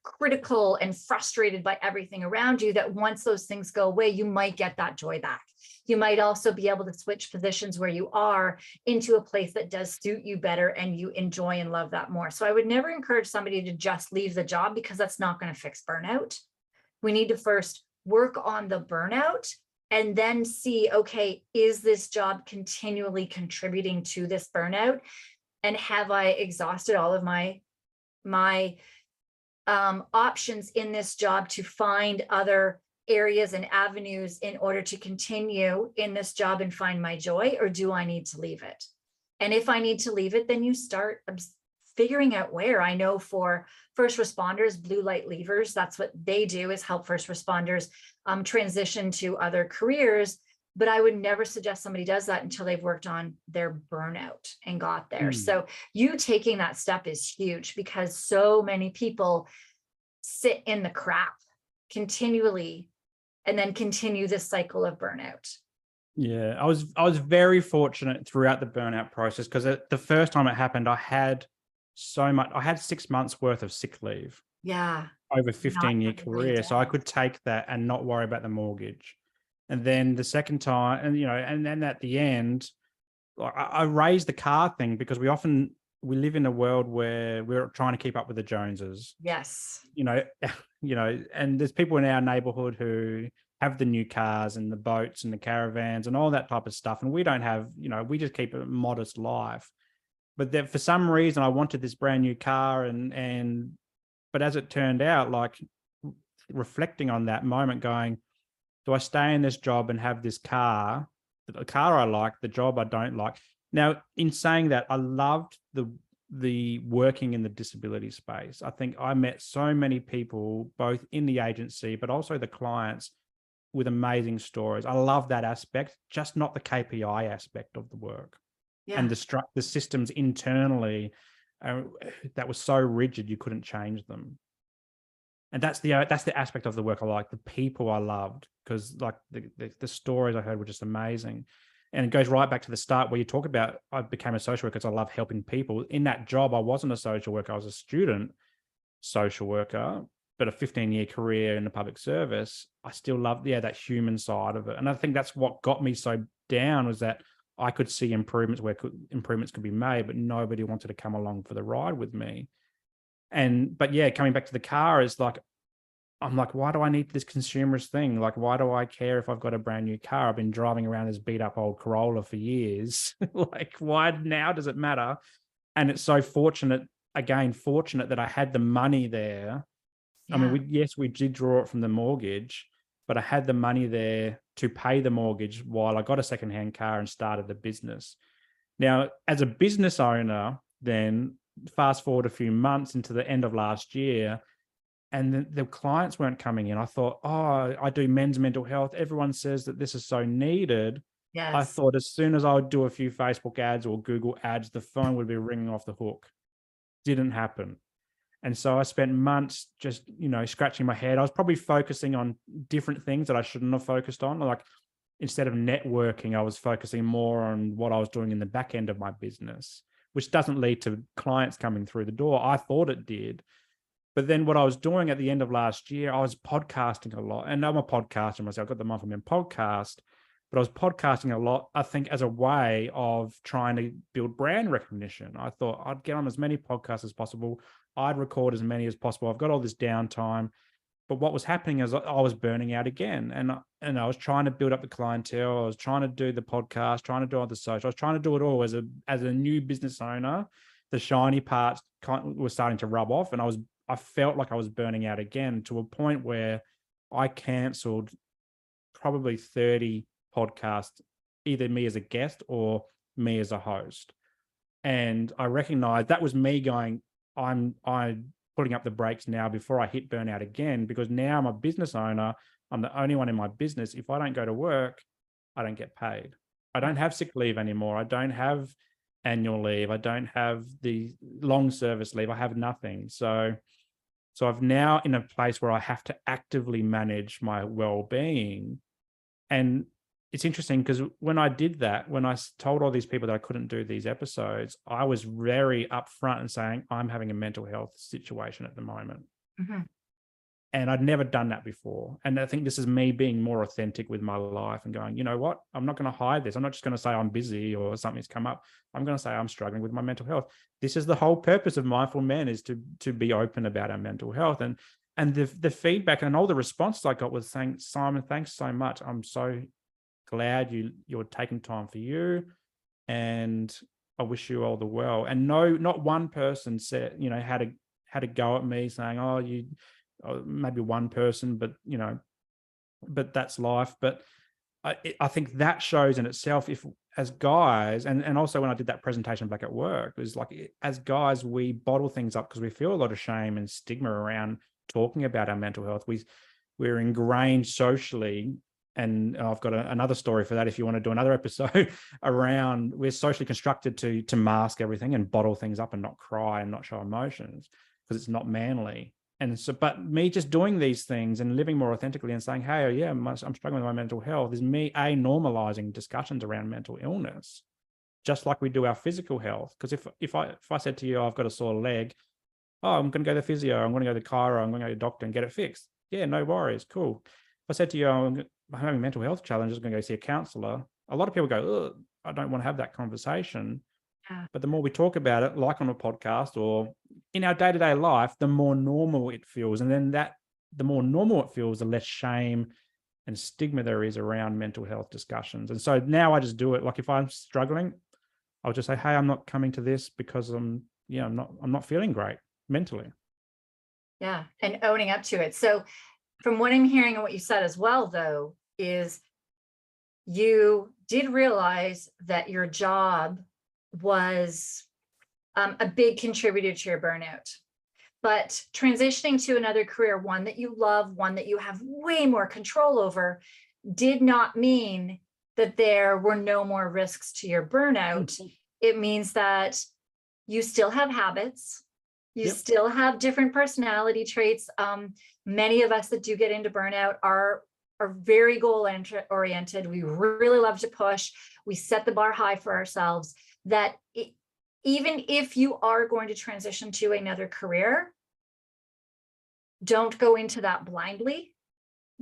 critical and frustrated by everything around you, that once those things go away, you might get that joy back. You might also be able to switch positions where you are into a place that does suit you better and you enjoy and love that more. So I would never encourage somebody to just leave the job, because that's not going to fix burnout. We need to first work on the burnout and then see, okay, is this job continually contributing to this burnout? And have I exhausted all of my options in this job to find other areas and avenues in order to continue in this job and find my joy, or do I need to leave it? And if I need to leave it, then you start figuring out where. I know for first responders, blue light leavers, that's what they do, is help first responders transition to other careers. But I would never suggest somebody does that until they've worked on their burnout and got there. So you taking that step is huge, because so many people sit in the crap continually and then continue this cycle of burnout. Yeah, I was very fortunate throughout the burnout process, because the first time it happened, I had 6 months worth of sick leave. Yeah. Over a 15-year career. So I could take that and not worry about the mortgage. And then the second time, and then at the end, I raised the car thing, because we live in a world where we're trying to keep up with the Joneses. Yes. And there's people in our neighborhood who have the new cars and the boats and the caravans and all that type of stuff. And we don't have, we just keep a modest life. But then for some reason, I wanted this brand new car, but as it turned out, like reflecting on that moment, going, do I stay in this job and have this car, the car I like, the job I don't like? Now, in saying that, I loved the working in the disability space. I think I met so many people, both in the agency, but also the clients, with amazing stories. I love that aspect, just not the KPI aspect of the work. Yeah. And the systems internally that was so rigid, you couldn't change them. And that's the aspect of the work I like. The people I loved, because like the stories I heard were just amazing. And it goes right back to the start where you talk about, I became a social worker because I love helping people. In that job, I wasn't a social worker. I was a student social worker, but a 15-year career in the public service. I still loved, that human side of it. And I think that's what got me so down, was that I could see improvements where improvements could be made, but nobody wanted to come along for the ride with me. But coming back to the car is like, I'm like, why do I need this consumerist thing? Like, why do I care if I've got a brand new car? I've been driving around this beat up old Corolla for years. Like, why now does it matter? And it's so fortunate that I had the money there. Yeah. I mean, we did draw it from the mortgage, but I had the money there to pay the mortgage while I got a secondhand car and started the business. Now, as a business owner, then fast forward a few months into the end of last year, and the clients weren't coming in. I thought, I do men's mental health. Everyone says that this is so needed. Yes. I thought as soon as I would do a few Facebook ads or Google ads, the phone would be ringing off the hook. Didn't happen. And so I spent months just, scratching my head. I was probably focusing on different things that I shouldn't have focused on. Like, instead of networking, I was focusing more on what I was doing in the back end of my business, which doesn't lead to clients coming through the door. I thought it did. But then what I was doing at the end of last year, I was podcasting a lot. And I'm a podcaster myself. I've got the Monthly Men podcast, but I was podcasting a lot, I think, as a way of trying to build brand recognition. I thought I'd get on as many podcasts as possible. I'd record as many as possible. I've got all this downtime. But what was happening is I was burning out again. And I was trying to build up the clientele. I was trying to do the podcast, trying to do all the social. I was trying to do it all as a new business owner. The shiny parts was starting to rub off. And I felt like I was burning out again, to a point where I canceled probably 30 podcasts, either me as a guest or me as a host. And I recognized that was me going, I'm putting up the brakes now before I hit burnout again, because now I'm a business owner. I'm the only one in my business. If I don't go to work, I don't get paid. I don't have sick leave anymore. I don't have annual leave. I don't have the long service leave. I have nothing. So I'm now in a place where I have to actively manage my well-being. And it's interesting because when I did that, when I told all these people that I couldn't do these episodes, I was very upfront and saying, I'm having a mental health situation at the moment. Mm-hmm. And I'd never done that before. And I think this is me being more authentic with my life and going, you know what? I'm not going to hide this. I'm not just going to say I'm busy or something's come up. I'm going to say I'm struggling with my mental health. This is the whole purpose of Mindful Men, is to be open about our mental health. And the feedback and all the responses I got was saying, Simon, thanks so much. I'm so glad you're taking time for you, and I wish you all the well. And no, not one person said, had a go at me saying, maybe one person, but that's life. But I think that shows in itself, if as guys, and also when I did that presentation back at work, it was like, as guys, we bottle things up because we feel a lot of shame and stigma around talking about our mental health. We're ingrained socially. And I've got another story for that if you want to do another episode around, we're socially constructed to mask everything and bottle things up and not cry and not show emotions because it's not manly. And so, but me just doing these things and living more authentically and saying, hey, yeah, I'm struggling with my mental health, is me normalizing discussions around mental illness, just like we do our physical health. Because if I said to you, I've got a sore leg, I'm going to go to the physio, I'm going to go to the chiro, I'm going to go to the doctor and get it fixed. Yeah, no worries, cool. If I said to you, I'm having mental health challenges, I'm going to go see a counselor, a lot of people go, I don't want to have that conversation. But the more we talk about it, like on a podcast or in our day-to-day life, the more normal it feels. And then the more normal it feels, the less shame and stigma there is around mental health discussions. And so now I just do it. Like if I'm struggling, I'll just say, hey, I'm not coming to this because I'm not feeling great mentally. Yeah. And owning up to it. So from what I'm hearing and what you said as well, though, is you did realize that your job was a big contributor to your burnout, but transitioning to another career, one that you love, one that you have way more control over, did not mean that there were no more risks to your burnout. Mm-hmm. It means that you still have habits. You still have different personality traits. Many of us that do get into burnout are very goal oriented. We really love to push. We set the bar high for ourselves. That even if you are going to transition to another career, don't go into that blindly.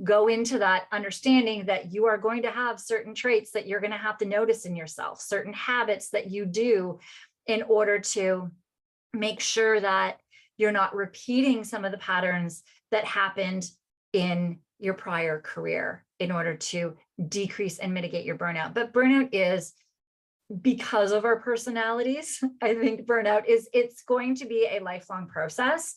Go into that understanding that you are going to have certain traits that you're going to have to notice in yourself, certain habits that you do in order to make sure that you're not repeating some of the patterns that happened in your prior career in order to decrease and mitigate your burnout. But burnout is, because of our personalities, I think it's going to be a lifelong process.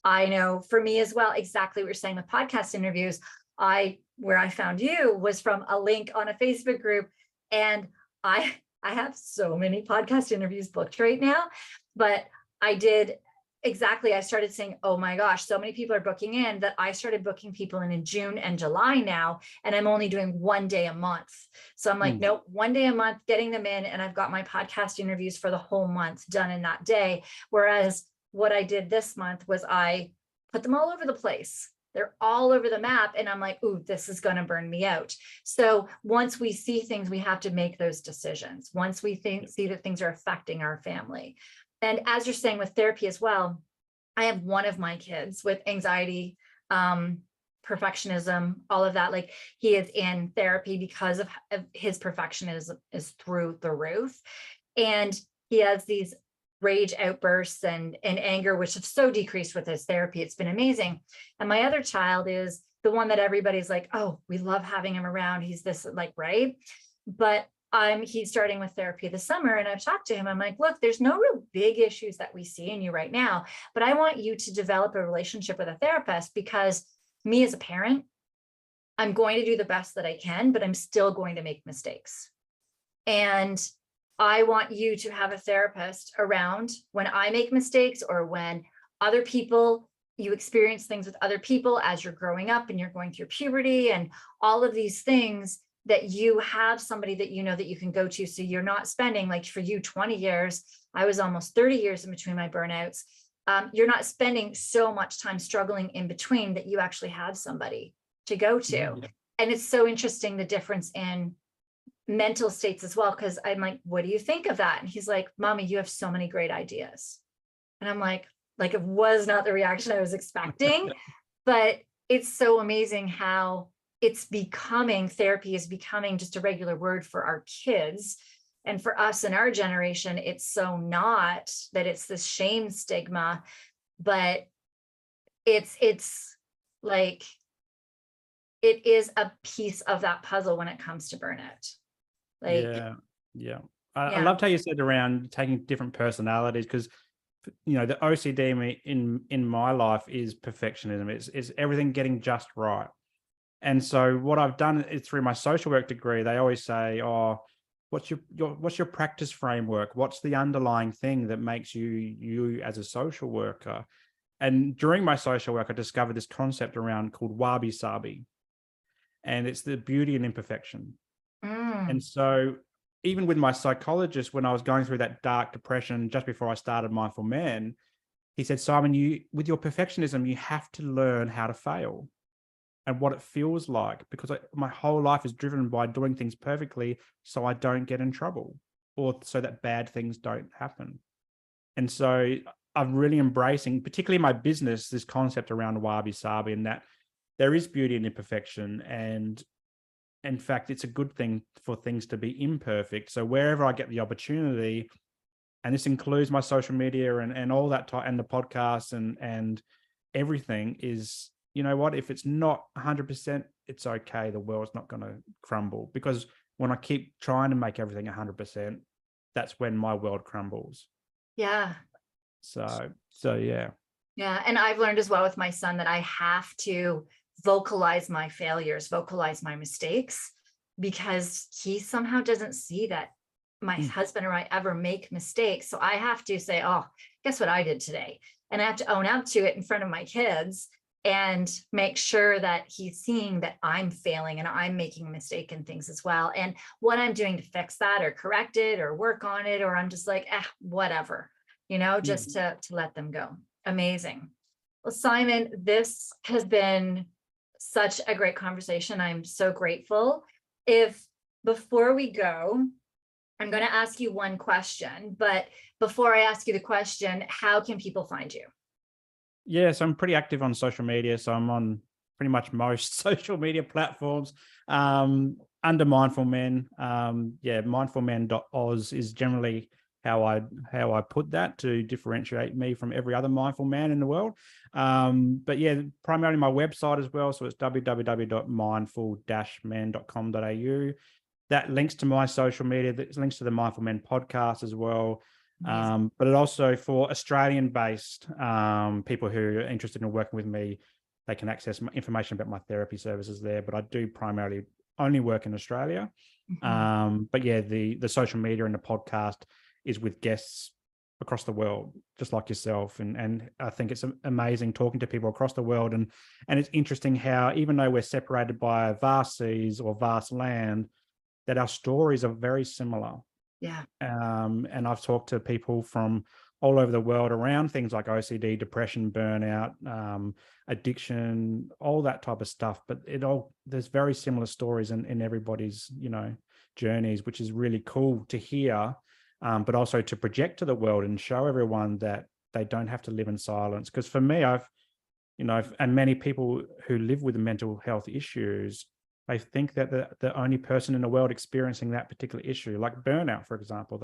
I know for me as well, exactly what you're saying with podcast interviews. Where I found you was from a link on a Facebook group, and I have so many podcast interviews booked right now, but I started saying, oh my gosh, so many people are booking in, that I started booking people in June and July now, and I'm only doing one day a month. So I'm like, nope, one day a month, getting them in, and I've got my podcast interviews for the whole month done in that day. Whereas what I did this month was I put them all over the place. They're all over the map. And I'm like, ooh, this is going to burn me out. So once we see things, we have to make those decisions. Once we see that things are affecting our family. And as you're saying with therapy as well, I have one of my kids with anxiety, perfectionism, all of that. Like, he is in therapy because of his perfectionism is through the roof. And he has these rage outbursts and anger, which have so decreased with his therapy. It's been amazing. And my other child is the one that everybody's like, oh, we love having him around. He's this, like, right. But he's starting with therapy this summer. And I've talked to him. I'm like, look, there's no real big issues that we see in you right now, but I want you to develop a relationship with a therapist, because me as a parent, I'm going to do the best that I can, but I'm still going to make mistakes. And I want you to have a therapist around when I make mistakes, or when other people, you experience things with other people as you're growing up and you're going through puberty and all of these things, that you have somebody that you know that you can go to. So you're not spending, like for you, 20 years, I was almost 30 years in between my burnouts. You're not spending so much time struggling in between, that you actually have somebody to go to. Yeah. And it's so interesting, the difference in mental states as well. Cause I'm like, what do you think of that? And he's like, Mommy, you have so many great ideas. And I'm like, it was not the reaction I was expecting, but it's so amazing how therapy is becoming just a regular word for our kids. And for us in our generation, it's so not that it's this shame stigma, but it's like, it is a piece of that puzzle when it comes to burnout. Like, yeah. I loved how you said around taking different personalities, because the OCD in my life is perfectionism. It's everything getting just right. And so what I've done is, through my social work degree, they always say, oh, what's your practice framework? What's the underlying thing that makes you as a social worker? And during my social work, I discovered this concept around called wabi-sabi, and it's the beauty and imperfection. And so even with my psychologist, when I was going through that dark depression just before I started Mindful Man, he said, Simon, with your perfectionism, you have to learn how to fail and what it feels like, because my whole life is driven by doing things perfectly so I don't get in trouble, or so that bad things don't happen. And so I'm really embracing, particularly in my business, this concept around wabi-sabi, and that there is beauty in imperfection. And in fact, it's a good thing for things to be imperfect. So wherever I get the opportunity, and this includes my social media and all that, and the podcasts and everything, is, you know what, if it's not 100%, it's okay. The world's not going to crumble, because when I keep trying to make everything 100%, that's when my world crumbles. Yeah. So yeah. Yeah. And I've learned as well with my son that I have to vocalize my failures, vocalize my mistakes, because he somehow doesn't see that my husband or I ever make mistakes. So I have to say, oh, guess what I did today? And I have to own up to it in front of my kids and make sure that he's seeing that I'm failing and I'm making a mistake in things as well. And what I'm doing to fix that or correct it or work on it, or I'm just like, whatever, just to let them go. Amazing. Well, Simon, this has been such a great conversation. I'm so grateful. Before we go, I'm going to ask you one question, but before I ask you the question, how can people find you? Yeah, so I'm pretty active on social media. So I'm on pretty much most social media platforms under Mindful Men. mindfulmen.oz is generally how I put that to differentiate me from every other mindful man in the world. But yeah, primarily my website as well. So it's www.mindful-man.com.au. That links to my social media. That links to the Mindful Men podcast as well. But it also, for Australian-based people who are interested in working with me, they can access information about my therapy services there. But I do primarily only work in Australia. But yeah, the social media and the podcast is with guests across the world, just like yourself. And I think it's amazing talking to people across the world. And it's interesting how, even though we're separated by vast seas or vast land, that our stories are very similar. Yeah. And I've talked to people from all over the world around things like OCD, depression, burnout, addiction, all that type of stuff. But there's very similar stories in everybody's, journeys, which is really cool to hear, but also to project to the world and show everyone that they don't have to live in silence. Because for me, and many people who live with mental health issues, they think that the only person in the world experiencing that particular issue, like burnout, for example,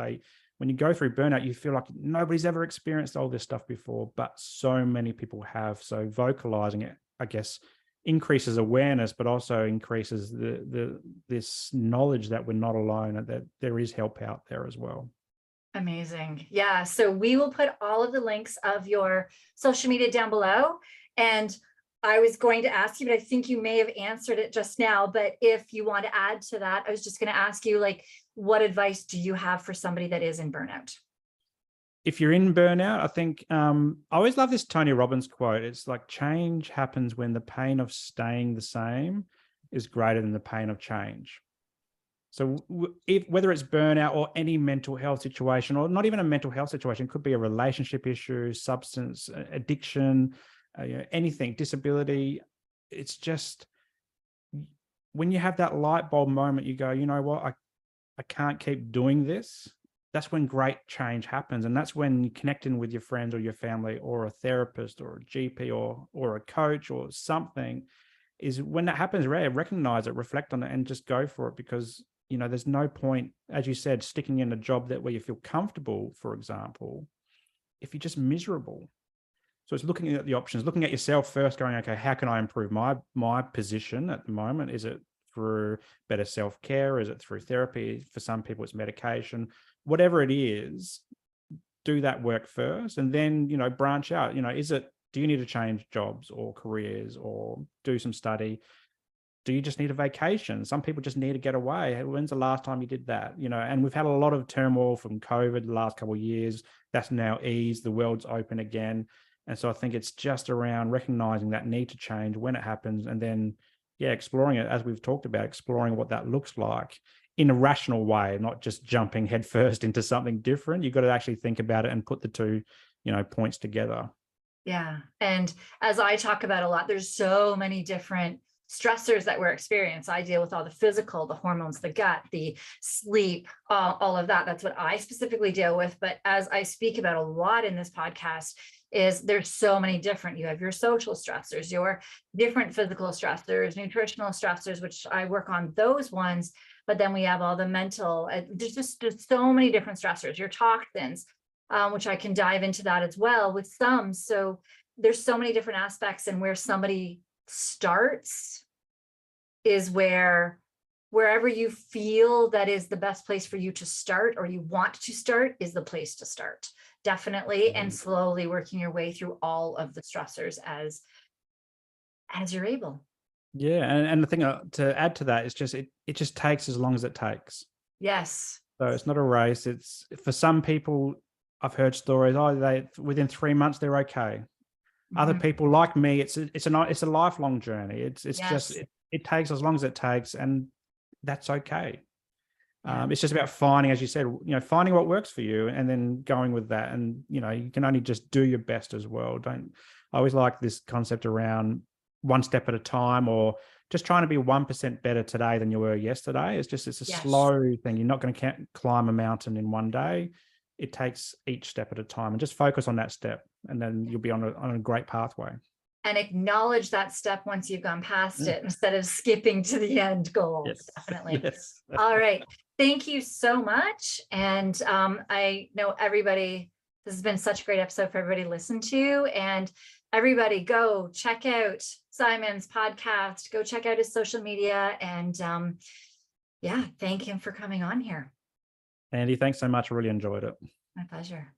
when you go through burnout, you feel like nobody's ever experienced all this stuff before, but so many people have. So vocalizing it, I guess, increases awareness, but also increases this knowledge that we're not alone and that there is help out there as well. Amazing. Yeah. So we will put all of the links of your social media down below. And I was going to ask you, but I think you may have answered it just now. But if you want to add to that, I was just going to ask you, like, what advice do you have for somebody that is in burnout? If you're in burnout, I think I always love this Tony Robbins quote. It's like, change happens when the pain of staying the same is greater than the pain of change. So whether it's burnout or any mental health situation, or not even a mental health situation, it could be a relationship issue, substance addiction, anything, disability. It's just when you have that light bulb moment, you go, you know what, I can't keep doing this. That's when great change happens. And that's when connecting with your friends or your family or a therapist or a GP or a coach or something is when that happens. Recognize it, reflect on it, and just go for it. Because, there's no point, as you said, sticking in a job where you feel comfortable, for example, if you're just miserable. So it's looking at the options, looking at yourself first, going, okay, how can I improve my position at the moment? Is it through better self-care? Is it through therapy? For some people, it's medication. Whatever it is, do that work first, and then, branch out. Do you need to change jobs or careers or do some study? Do you just need a vacation? Some people just need to get away. When's the last time you did that? And we've had a lot of turmoil from COVID the last couple of years. That's now eased. The world's open again. And so I think it's just around recognizing that need to change when it happens, and then, exploring it, as we've talked about, exploring what that looks like in a rational way, not just jumping headfirst into something different. You've got to actually think about it and put the two, points together. Yeah. And as I talk about a lot, there's so many different stressors that we're experiencing. I deal with all the physical, the hormones, the gut, the sleep, all of that. That's what I specifically deal with. But as I speak about a lot in this podcast, is there's so many different, you have your social stressors, your different physical stressors, nutritional stressors, which I work on those ones. But then we have all the mental, there's so many different stressors, your toxins, which I can dive into that as well with some. So there's so many different aspects, and where somebody starts is wherever you feel that is the best place for you to start, or you want to start, is the place to start. Definitely. And slowly working your way through all of the stressors as you're able. Yeah. And the thing to add to that is just, it just takes as long as it takes. Yes. So it's not a race. It's, for some people, I've heard stories, they within 3 months, they're okay. Other people like me, it's a lifelong journey. It's just, it takes as long as it takes, and that's okay. It's just about finding, as you said, finding what works for you and then going with that. And, you can only just do your best as well. I always like this concept around one step at a time, or just trying to be 1% better today than you were yesterday. It's a slow thing. You're not going to climb a mountain in one day. It takes each step at a time, and just focus on that step, and then you'll be on a great pathway. And acknowledge that step once you've gone past it, instead of skipping to the end goal. Yes. Definitely. Yes. All right. Thank you so much. And I know everybody, this has been such a great episode for everybody to listen to. And everybody, go check out Simon's podcast, go check out his social media. And thank him for coming on here. Andy, thanks so much. I really enjoyed it. My pleasure.